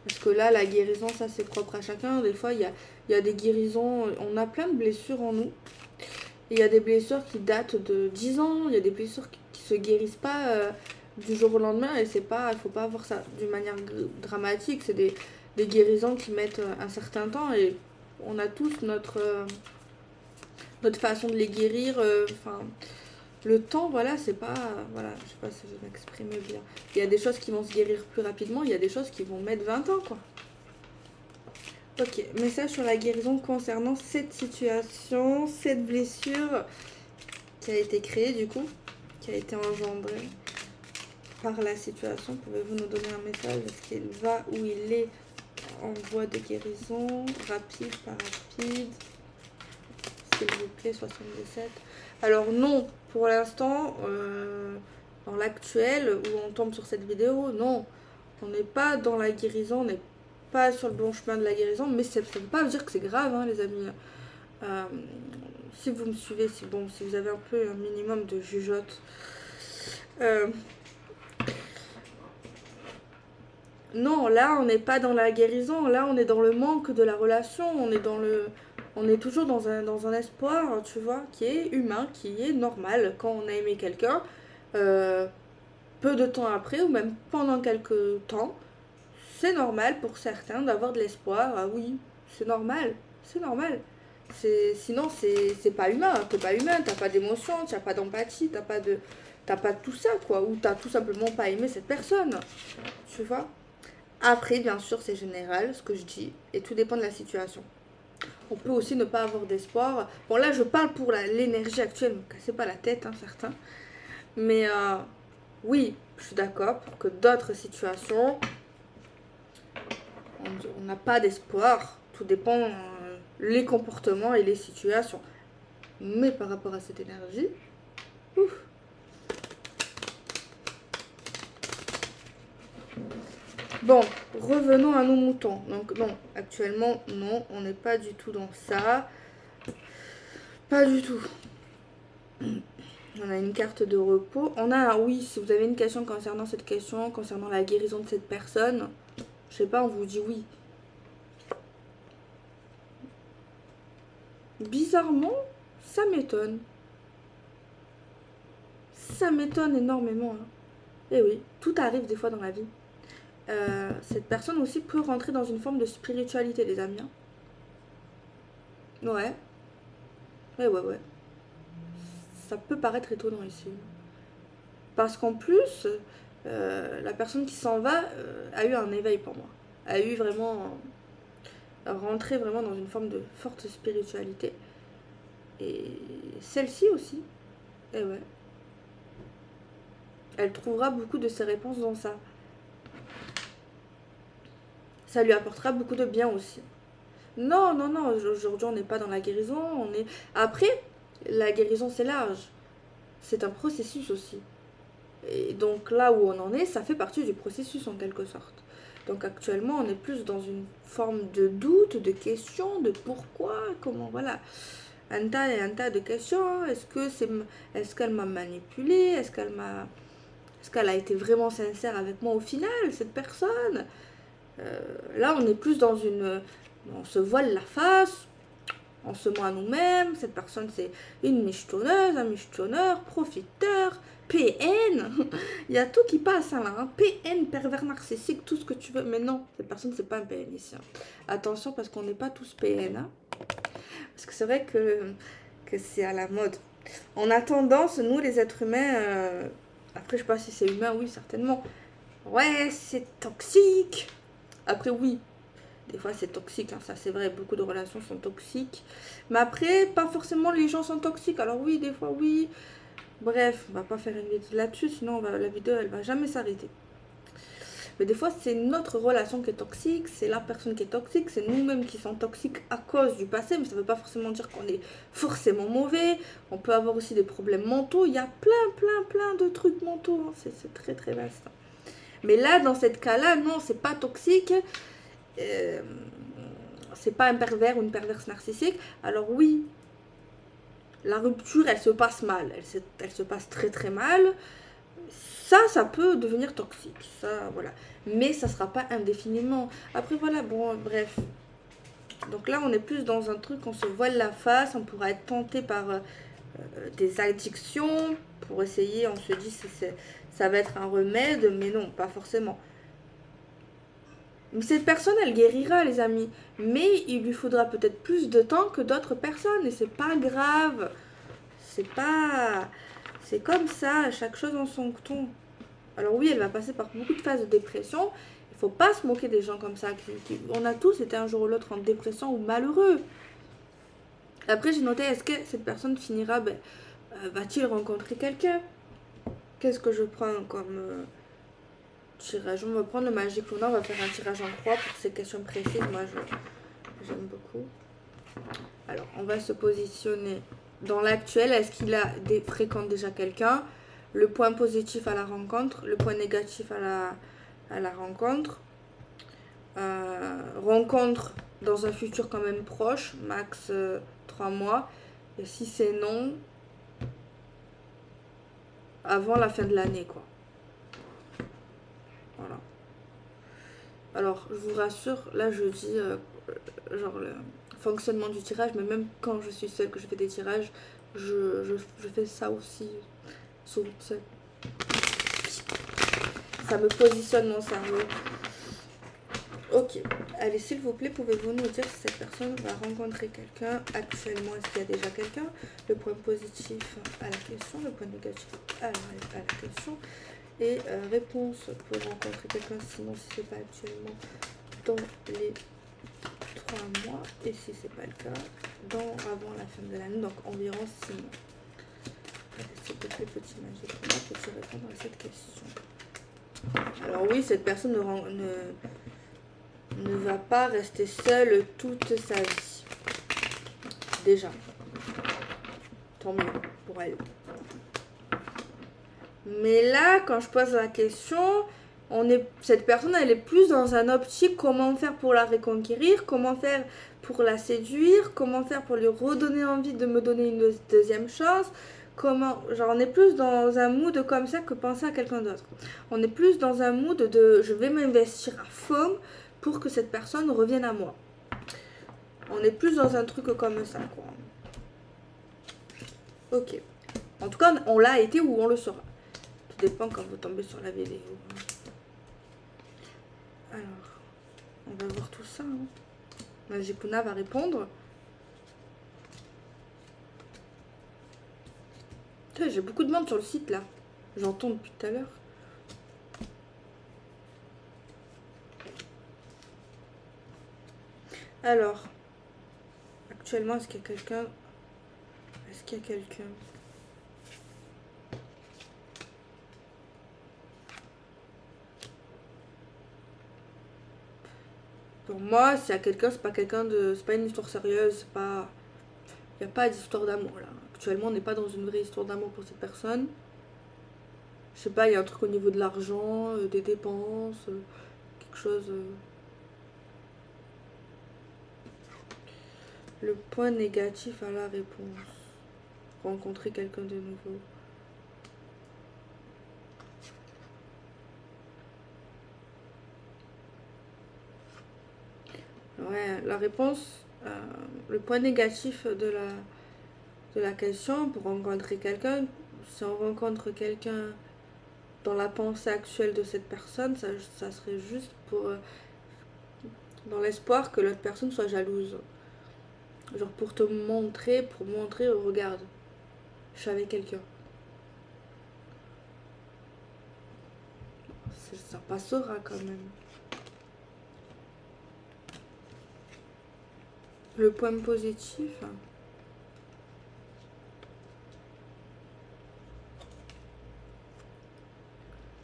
Parce que là, la guérison, ça, c'est propre à chacun. Des fois, il y a des guérisons. On a plein de blessures en nous. Et il y a des blessures qui datent de 10 ans. Il y a des blessures qui se guérissent pas du jour au lendemain. Et c'est pas, il faut pas voir ça d'une manière dramatique. C'est des guérisons qui mettent un certain temps. Et on a tous notre façon de les guérir. Enfin... Le temps, voilà, c'est pas... Voilà, je sais pas si je m'exprime bien. Il y a des choses qui vont se guérir plus rapidement, il y a des choses qui vont mettre 20 ans, quoi. Ok, message sur la guérison concernant cette situation, cette blessure qui a été créée, du coup, qui a été engendrée par la situation. Pouvez-vous nous donner un message? Est-ce qu'il va ou il est en voie de guérison? Rapide, pas rapide? S'il vous plaît, 77. Alors non, pour l'instant, dans l'actuel, où on tombe sur cette vidéo, non. On n'est pas dans la guérison, on n'est pas sur le bon chemin de la guérison, mais ça ne veut pas dire que c'est grave, hein, les amis. Si vous me suivez, si vous avez un peu un minimum de jugeote. Non, là, on n'est pas dans la guérison, là, on est dans le manque de la relation, on est toujours dans un espoir, tu vois, qui est humain, qui est normal quand on a aimé quelqu'un. Peu de temps après, ou même pendant quelques temps, c'est normal pour certains d'avoir de l'espoir. Ah oui, c'est normal, c'est normal. Sinon, c'est pas humain, t'es pas humain, t'as pas d'émotion, t'as pas d'empathie, t'as pas de tout ça, quoi. Ou t'as tout simplement pas aimé cette personne, tu vois. Après, bien sûr, c'est général, ce que je dis, et tout dépend de la situation. On peut aussi ne pas avoir d'espoir. Bon, là, je parle pour l'énergie actuelle, ne me cassez pas la tête, hein, certains. Mais oui, je suis d'accord pour que d'autres situations, on n'a pas d'espoir. Tout dépend les comportements et les situations. Mais par rapport à cette énergie, ouf. Bon, revenons à nos moutons. Donc non, actuellement, non, on n'est pas du tout dans ça. Pas du tout. On a une carte de repos. On a, oui, si vous avez une question concernant cette question, concernant la guérison de cette personne, Je sais pas, on vous dit oui. Bizarrement, ça m'étonne. Ça m'étonne énormément. Hein. Et oui, tout arrive des fois dans la vie. Cette personne aussi peut rentrer dans une forme de spiritualité, les amis. Hein. Ouais. Ouais. Ça peut paraître étonnant ici. Parce qu'en plus, la personne qui s'en va a eu un éveil pour moi. A eu vraiment... rentré vraiment dans une forme de forte spiritualité. Et celle-ci aussi. Et ouais. Elle trouvera beaucoup de ses réponses dans ça. Ça lui apportera beaucoup de bien aussi. Non, aujourd'hui on n'est pas dans la guérison. On est... Après, la guérison c'est large. C'est un processus aussi. Et donc là où on en est, ça fait partie du processus en quelque sorte. Donc actuellement, on est plus dans une forme de doute, de questions, de pourquoi, comment, voilà. Un tas de questions. Est-ce qu'elle m'a manipulée? Est-ce qu'elle a été vraiment sincère avec moi au final, cette personne? Là, on est plus dans une... On se voile la face, on se ment à nous-mêmes. Cette personne, c'est une michetonneuse, un michetonneur, profiteur, PN. Il y a tout qui passe hein, là. Hein. PN, pervers narcissique, tout ce que tu veux. Mais non, cette personne, c'est pas un PN ici. Hein. Attention, parce qu'on n'est pas tous PN. Hein. Parce que c'est vrai que c'est à la mode. On a tendance, nous, les êtres humains... Après, je sais pas si c'est humain, oui, certainement. Ouais, c'est toxique. Après, oui. Des fois, c'est toxique, hein, ça c'est vrai, beaucoup de relations sont toxiques. Mais après, pas forcément les gens sont toxiques. Alors oui, des fois, oui. Bref, on va pas faire une vidéo là-dessus, sinon la vidéo, elle va jamais s'arrêter. Mais des fois, c'est notre relation qui est toxique, c'est la personne qui est toxique, c'est nous-mêmes qui sommes toxiques à cause du passé. Mais ça veut pas forcément dire qu'on est forcément mauvais. On peut avoir aussi des problèmes mentaux. Il y a plein de trucs mentaux. Hein. C'est très, très vaste. Mais là, dans cette cas-là, non, c'est pas toxique. C'est pas un pervers ou une perverse narcissique. Alors oui, la rupture, elle se passe mal. Elle se passe très très mal. Ça peut devenir toxique. Ça, voilà. Mais ça sera pas indéfiniment. Après, voilà, bon, bref. Donc là, on est plus dans un truc, on se voile la face. On pourra être tenté par des addictions. Pour essayer, on se dit, ça va être un remède. Mais non, pas forcément. Cette personne, elle guérira, les amis. Mais il lui faudra peut-être plus de temps que d'autres personnes. Et c'est pas grave. C'est pas... C'est comme ça, chaque chose en son temps. Alors oui, elle va passer par beaucoup de phases de dépression. Il faut pas se moquer des gens comme ça. On a tous été un jour ou l'autre en dépression ou malheureux. Après, j'ai noté, est-ce que cette personne finira... va-t-il rencontrer quelqu'un? Qu'est-ce que je prends comme... tirage. On va prendre le Magic Luna, on va faire un tirage en croix pour ces questions précises. Moi, j'aime beaucoup. Alors, on va se positionner dans l'actuel. Est-ce qu'il fréquente déjà quelqu'un? Le point positif à la rencontre, le point négatif à la rencontre. Rencontre dans un futur quand même proche, max 3 mois. Et si c'est non, avant la fin de l'année, quoi. Voilà. Alors, je vous rassure, là je dis genre le fonctionnement du tirage, mais même quand je suis seule, que je fais des tirages, je fais ça aussi seule. Ça me positionne mon cerveau. Ok, allez, s'il vous plaît, pouvez-vous nous dire si cette personne va rencontrer quelqu'un actuellement? Est-ce qu'il y a déjà quelqu'un? Le point positif à la question, le point négatif à la question. Et réponse pour rencontrer quelqu'un, sinon si c'est pas actuellement, dans les 3 mois. Et si c'est pas le cas, avant la fin de l'année, donc environ 6 mois. S'il te plaît, petit Magic, comment peux-tu répondre à cette question? Alors oui, cette personne ne va pas rester seule toute sa vie. Déjà. Tant mieux pour elle. Mais là, quand je pose la question, cette personne, elle est plus dans un optique comment faire pour la reconquérir, comment faire pour la séduire, comment faire pour lui redonner envie de me donner une deuxième chance. Genre on est plus dans un mood comme ça que penser à quelqu'un d'autre. On est plus dans un mood de je vais m'investir à fond pour que cette personne revienne à moi. On est plus dans un truc comme ça, quoi. Ok. En tout cas, on l'a été ou on le sera. Tout dépend quand vous tombez sur la vidéo. Alors, on va voir tout ça. Magikuna va répondre. J'ai beaucoup de monde sur le site là. J'entends depuis tout à l'heure. Alors, actuellement, est-ce qu'il y a quelqu'un? Est-ce qu'il y a quelqu'un? Pour moi, s'il y a quelqu'un, c'est pas quelqu'un de. C'est pas une histoire sérieuse, c'est pas. Il n'y a pas d'histoire d'amour là. Actuellement, on n'est pas dans une vraie histoire d'amour pour cette personne. Je sais pas, il y a un truc au niveau de l'argent, des dépenses, quelque chose. Le point négatif à la réponse. Rencontrer quelqu'un de nouveau. Ouais, la réponse, le point négatif de la question pour rencontrer quelqu'un, si on rencontre quelqu'un dans la pensée actuelle de cette personne, ça serait juste pour dans l'espoir que l'autre personne soit jalouse. Genre pour montrer, oh, regarde, je suis avec quelqu'un. Ça passera quand même. Le point positif.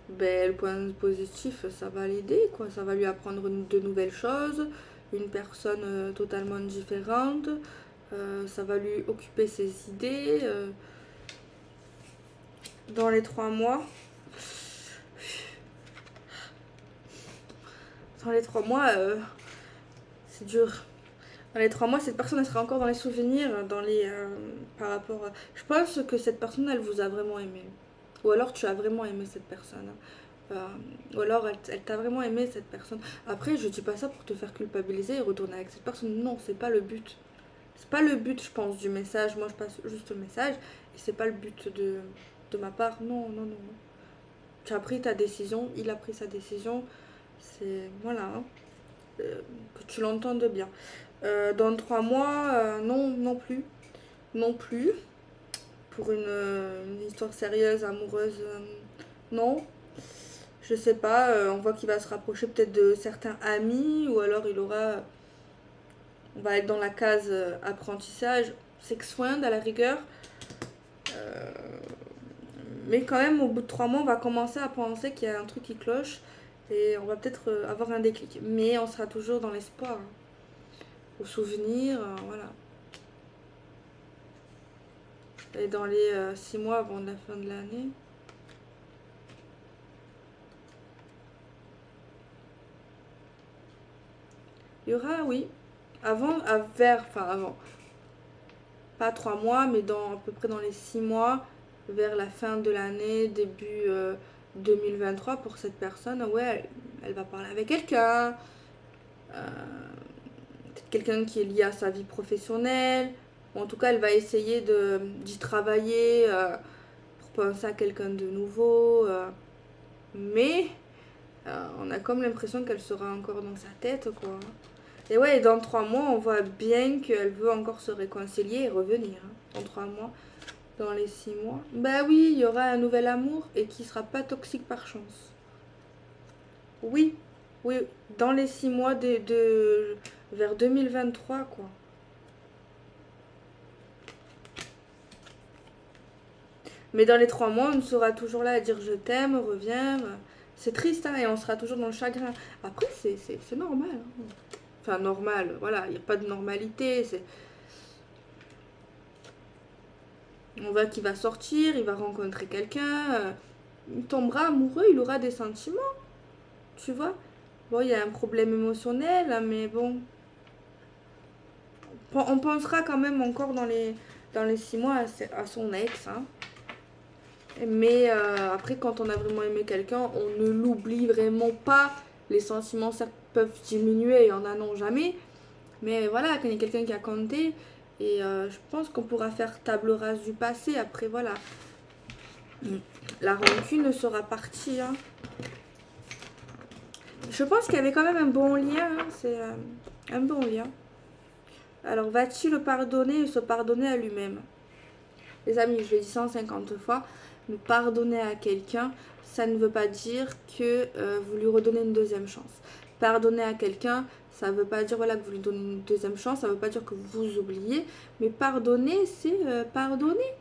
Ben, le point positif, ça va l'aider, quoi. Ça va lui apprendre de nouvelles choses. Une personne totalement différente. Ça va lui occuper ses idées. Dans les 3 mois. Dans les 3 mois, c'est dur. Dans les 3 mois, cette personne, elle sera encore dans les souvenirs, par rapport à... Je pense que cette personne, elle vous a vraiment aimé. Ou alors, tu as vraiment aimé cette personne. Ou alors, elle t'a vraiment aimé, cette personne. Après, je dis pas ça pour te faire culpabiliser et retourner avec cette personne. Non, c'est pas le but. C'est pas le but, je pense, du message. Moi, je passe juste le message. Et c'est pas le but de ma part. Non, non, non. Tu as pris ta décision. Il a pris sa décision. C'est... Voilà. Hein. Que tu l'entendes bien. Dans 3 mois, non, non plus. Non plus. Pour une histoire sérieuse, amoureuse, non. Je sais pas, on voit qu'il va se rapprocher peut-être de certains amis, ou alors il aura... On va être dans la case apprentissage, sex friend à la rigueur. Mais quand même, au bout de 3 mois, on va commencer à penser qu'il y a un truc qui cloche. Et on va peut-être avoir un déclic. Mais on sera toujours dans l'espoir. Au souvenir, voilà. Et dans les 6 mois avant la fin de l'année. Il y aura, oui. Avant, pas 3 mois, mais à peu près dans les 6 mois, vers la fin de l'année, début 2023, pour cette personne, ouais, elle va parler avec quelqu'un. Peut-être quelqu'un qui est lié à sa vie professionnelle. Ou en tout cas, elle va essayer d'y travailler pour penser à quelqu'un de nouveau. Mais on a comme l'impression qu'elle sera encore dans sa tête, quoi. Et ouais, dans 3 mois, on voit bien qu'elle veut encore se réconcilier et revenir. Hein, dans 3 mois, dans les 6 mois. Bah oui, il y aura un nouvel amour et qui sera pas toxique par chance. Oui, oui, dans les 6 mois vers 2023, quoi. Mais dans les 3 mois, on sera toujours là à dire je t'aime, reviens. C'est triste, hein, et on sera toujours dans le chagrin. Après, c'est normal. Hein. Enfin, normal, voilà, il n'y a pas de normalité. On voit qu'il va sortir, il va rencontrer quelqu'un. Il tombera amoureux, il aura des sentiments. Tu vois? Bon, il y a un problème émotionnel, hein, mais bon. On pensera quand même encore dans les 6 mois à son ex. Hein. Mais après, quand on a vraiment aimé quelqu'un, on ne l'oublie vraiment pas. Les sentiments, peuvent diminuer, il y en a non jamais. Mais voilà, quand il y a quelqu'un qui a compté, et je pense qu'on pourra faire table rase du passé. Après, voilà, la rancune sera partie. Hein. Je pense qu'il y avait quand même un bon lien. Hein. C'est un bon lien. Alors, va-t-il le pardonner et se pardonner à lui-même? Les amis, je l'ai dit 150 fois, mais pardonner à quelqu'un, ça ne veut pas dire que vous lui redonnez une deuxième chance. Pardonner à quelqu'un, ça ne veut pas dire voilà, que vous lui donnez une deuxième chance, ça ne veut pas dire que vous oubliez, mais pardonner, c'est pardonner.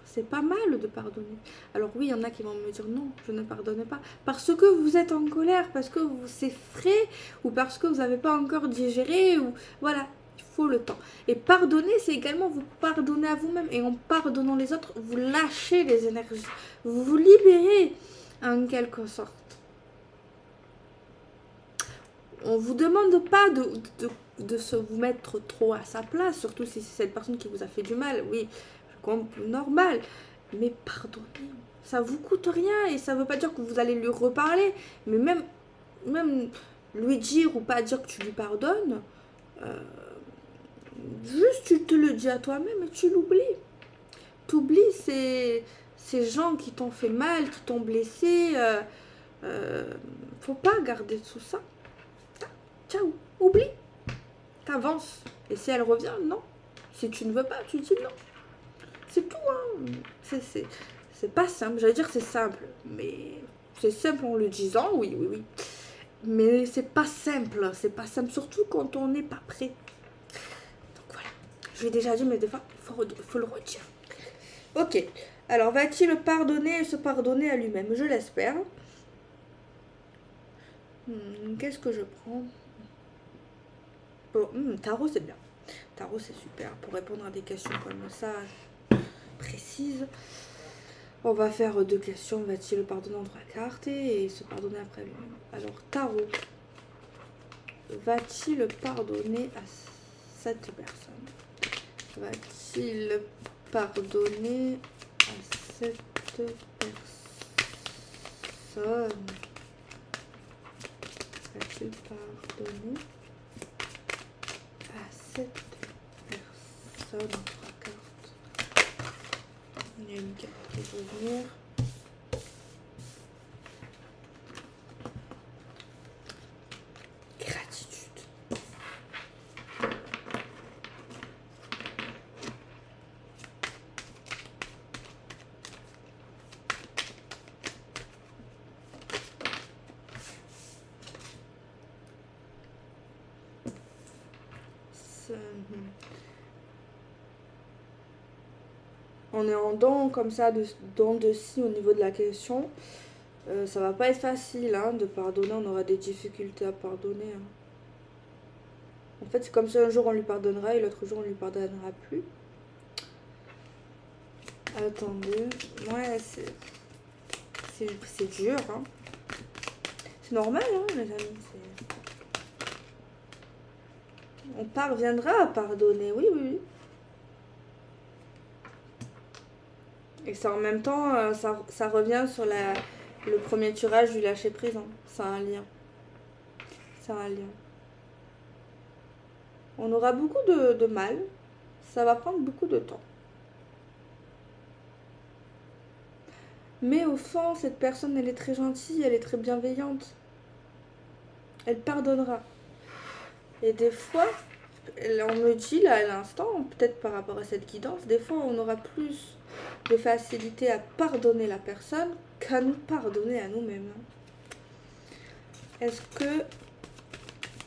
C'est pas mal de pardonner. Alors oui, il y en a qui vont me dire non, je ne pardonne pas. Parce que vous êtes en colère, parce que c'est frais, ou parce que vous n'avez pas encore digéré, ou voilà, il faut le temps. Et pardonner, c'est également vous pardonner à vous-même. Et en pardonnant les autres, vous lâchez les énergies. Vous vous libérez en quelque sorte. On ne vous demande pas de se vous mettre trop à sa place, surtout si c'est cette personne qui vous a fait du mal. Oui, comme normal, mais pardonnez, ça vous coûte rien et ça veut pas dire que vous allez lui reparler, mais même lui dire ou pas dire que tu lui pardonnes, juste tu te le dis à toi-même et tu l'oublies. T'oublies ces gens qui t'ont fait mal, qui t'ont blessé, faut pas garder tout ça. Ciao, oublie, t'avances. Et si elle revient, non. Si tu ne veux pas, tu dis non. C'est tout, hein. C'est pas simple. J'allais dire c'est simple, mais c'est simple en le disant, oui, oui, oui. Mais c'est pas simple. C'est pas simple, surtout quand on n'est pas prêt. Donc voilà. Je l'ai déjà dit, mais des fois, il faut le redire. Ok. Alors, va-t-il pardonner et se pardonner à lui-même? Je l'espère. Qu'est-ce que je prends? Bon, tarot, c'est bien. Tarot, c'est super. Pour répondre à des questions comme ça, précises. On va faire 2 questions. Va-t-il pardonner en 3 cartes et se pardonner après lui-même? Alors, tarot. Va-t-il pardonner à cette personne? Va-t-il pardonner à cette personne? Va-t-il pardonner à cette personne en 3 cartes? Il y a une carte qui peut venir. Gratitude. On est en dents comme ça, dents de scie au niveau de la question. Ça va pas être facile hein, de pardonner, on aura des difficultés à pardonner. Hein. En fait, c'est comme si un jour on lui pardonnera et l'autre jour on lui pardonnera plus. Attendez, ouais, c'est dur. Hein. C'est normal, hein, les amis. On parviendra à pardonner, oui, oui, oui. Et ça en même temps, ça revient sur le premier tirage du lâcher prise. Hein. C'est un lien. C'est un lien. On aura beaucoup de mal. Ça va prendre beaucoup de temps. Mais au fond, cette personne, elle est très gentille, elle est très bienveillante. Elle pardonnera. Et des fois, on me dit là à l'instant, peut-être par rapport à cette guidance, des fois on aura plus de facilité à pardonner la personne qu'à nous pardonner à nous-mêmes. Est-ce que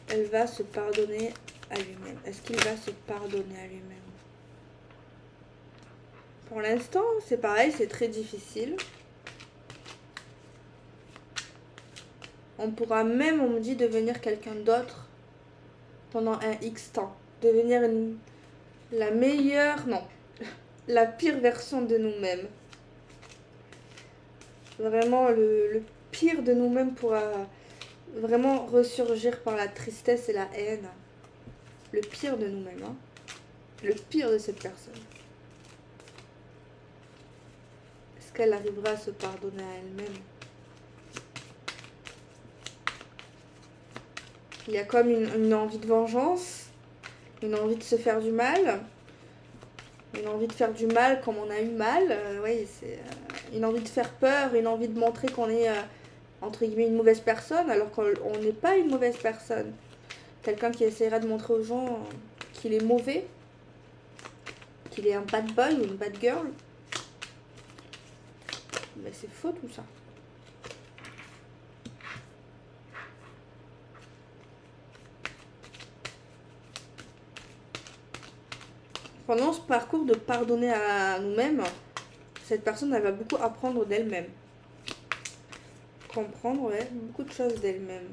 elle va se pardonner à lui-même? Est-ce qu'il va se pardonner à lui-même? Pour l'instant, c'est pareil, c'est très difficile. On pourra même, on me dit, devenir quelqu'un d'autre pendant un X temps. Devenir la meilleure, non, la pire version de nous-mêmes. Vraiment, le pire de nous-mêmes pourra vraiment ressurgir par la tristesse et la haine. Le pire de nous-mêmes, hein. Le pire de cette personne. Est-ce qu'elle arrivera à se pardonner à elle-même? Il y a comme une envie de vengeance, une envie de se faire du mal, une envie de faire du mal comme on a eu mal. Oui, c'est une envie de faire peur, une envie de montrer qu'on est, entre guillemets, une mauvaise personne, alors qu'on n'est pas une mauvaise personne. Quelqu'un qui essaiera de montrer aux gens qu'il est mauvais, qu'il est un bad boy ou une bad girl. Mais c'est faux tout ça. Pendant ce parcours de pardonner à nous-mêmes, cette personne, elle va beaucoup apprendre d'elle-même. Comprendre, ouais, beaucoup de choses d'elle-même.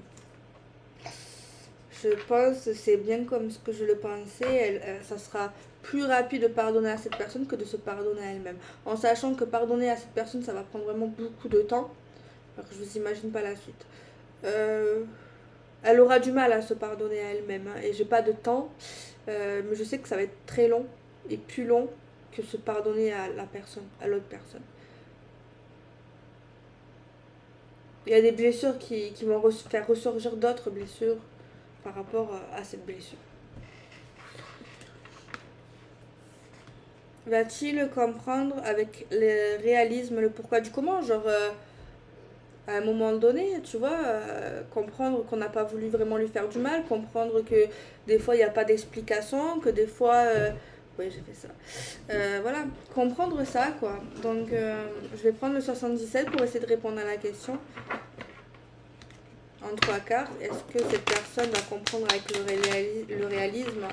Je pense que c'est bien comme ce que je le pensais. Ça sera plus rapide de pardonner à cette personne que de se pardonner à elle-même. En sachant que pardonner à cette personne, ça va prendre vraiment beaucoup de temps. Alors que je vous imagine pas la suite. Elle aura du mal à se pardonner à elle-même. Hein, et j'ai pas de temps. Mais je sais que ça va être très long. Et plus long que se pardonner à la personne, à l'autre personne. Il y a des blessures qui vont faire ressurgir d'autres blessures par rapport à cette blessure. Va-t-il comprendre avec le réalisme le pourquoi du comment? Genre, à un moment donné, tu vois, comprendre qu'on n'a pas voulu vraiment lui faire du mal, comprendre que des fois il n'y a pas d'explication, que des fois... oui, j'ai fait ça. Voilà, comprendre ça, quoi. Donc, je vais prendre le 77 pour essayer de répondre à la question. En 3 cartes, est-ce que cette personne va comprendre avec le réalisme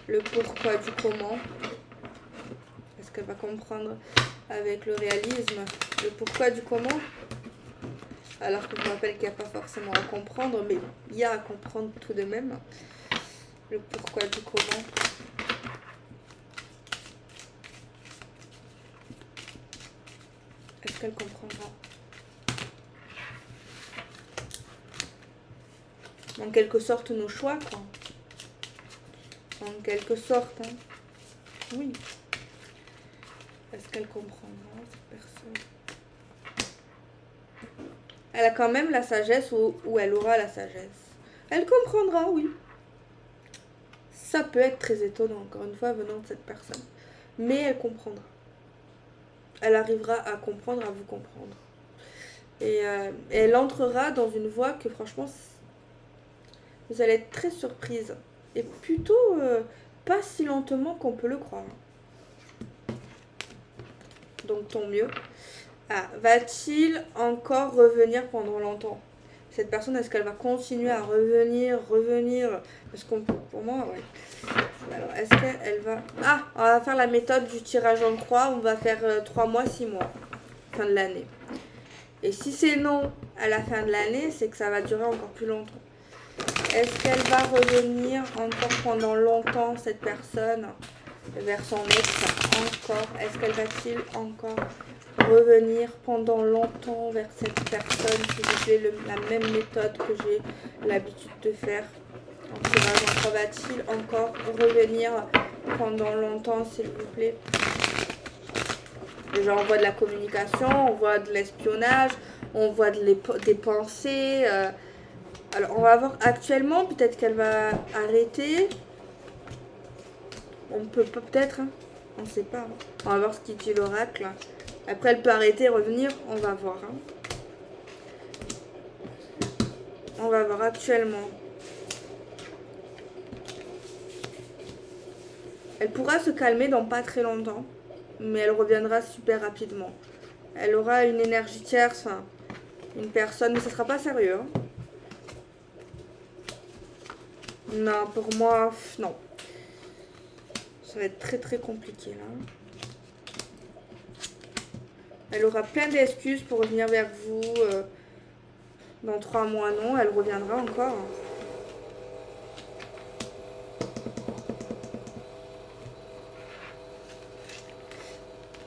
le pourquoi du comment? Est-ce qu'elle va comprendre avec le réalisme le pourquoi du comment? Alors que je me rappelle qu'il n'y a pas forcément à comprendre, mais il y a à comprendre tout de même le pourquoi du comment. Est-ce qu'elle comprendra? En quelque sorte, nos choix, quoi. En quelque sorte, hein. Oui. Est-ce qu'elle comprendra, cette personne? Elle a quand même la sagesse ou elle aura la sagesse. Elle comprendra, oui. Ça peut être très étonnant, encore une fois, venant de cette personne. Mais elle comprendra. Elle arrivera à comprendre, à vous comprendre. Et elle entrera dans une voie que, franchement, vous allez être très surprise. Et plutôt pas si lentement qu'on peut le croire. Donc tant mieux. Ah, va-t-il encore revenir pendant longtemps? Cette personne, est-ce qu'elle va continuer à revenir? Parce qu'on, pour moi, ouais. Alors, est-ce qu'elle va... Ah, on va faire la méthode du tirage en croix. On va faire 3 mois, 6 mois. Fin de l'année. Et si c'est non à la fin de l'année, c'est que ça va durer encore plus longtemps. Est-ce qu'elle va revenir encore pendant longtemps, cette personne, vers son ex? Encore. Est-ce qu'elle va-t-il encore revenir pendant longtemps vers cette personne si je fais la même méthode que j'ai l'habitude de faire en tirage en croix? Va-t-il encore revenir pendant longtemps, s'il vous plaît? Déjà, on voit de la communication, on voit de l'espionnage, on voit des pensées... Alors, on va voir actuellement, peut-être qu'elle va arrêter. On peut peut-être, hein, on ne sait pas. Hein. On va voir ce qui dit l'oracle. Après, elle peut arrêter et revenir, on va voir. Hein. On va voir actuellement. Elle pourra se calmer dans pas très longtemps, mais elle reviendra super rapidement. Elle aura une énergie tierce, enfin, une personne, mais ce ne sera pas sérieux. Hein. Non, pour moi, non. Ça va être très très compliqué là. Elle aura plein d'excuses pour revenir vers vous. Dans 3 mois, non. Elle reviendra encore.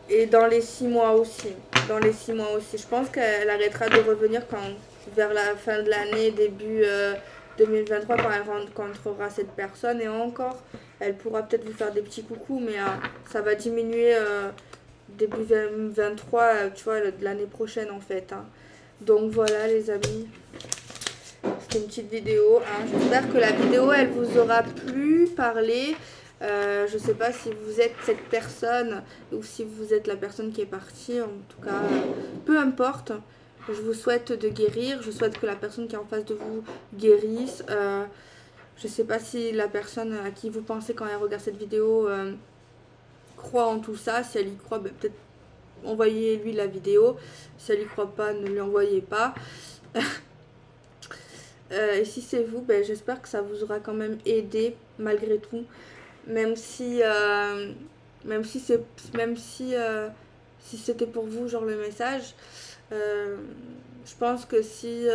Et dans les 6 mois aussi. Dans les 6 mois aussi. Je pense qu'elle arrêtera de revenir vers la fin de l'année, début 2023, quand elle rencontrera cette personne. Et encore, elle pourra peut-être vous faire des petits coucous, mais ça va diminuer début 2023, tu vois, de l'année prochaine en fait. Hein. Donc voilà les amis. C'était une petite vidéo. Hein. J'espère que la vidéo, elle vous aura plu, parlé. Je sais pas si vous êtes cette personne ou si vous êtes la personne qui est partie. En tout cas, peu importe. Je vous souhaite de guérir. Je souhaite que la personne qui est en face de vous guérisse. Je sais pas si la personne à qui vous pensez quand elle regarde cette vidéo croit en tout ça. Si elle y croit, ben, peut-être envoyez-lui la vidéo. Si elle y croit pas, ne lui envoyez pas. Et si c'est vous, ben, j'espère que ça vous aura quand même aidé malgré tout. Même si si c'était pour vous genre le message, je pense que si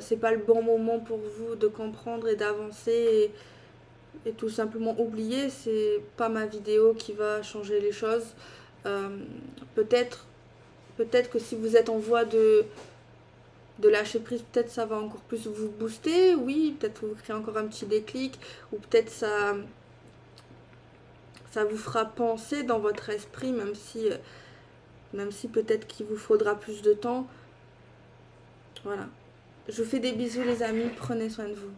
c'est pas le bon moment pour vous de comprendre et d'avancer et tout simplement oublier, c'est pas ma vidéo qui va changer les choses. Euh, peut-être que si vous êtes en voie de lâcher prise, peut-être ça va encore plus vous booster, oui, peut-être vous créer encore un petit déclic, ou peut-être ça vous fera penser dans votre esprit, même si peut-être qu'il vous faudra plus de temps. Voilà. Je vous fais des bisous les amis, prenez soin de vous.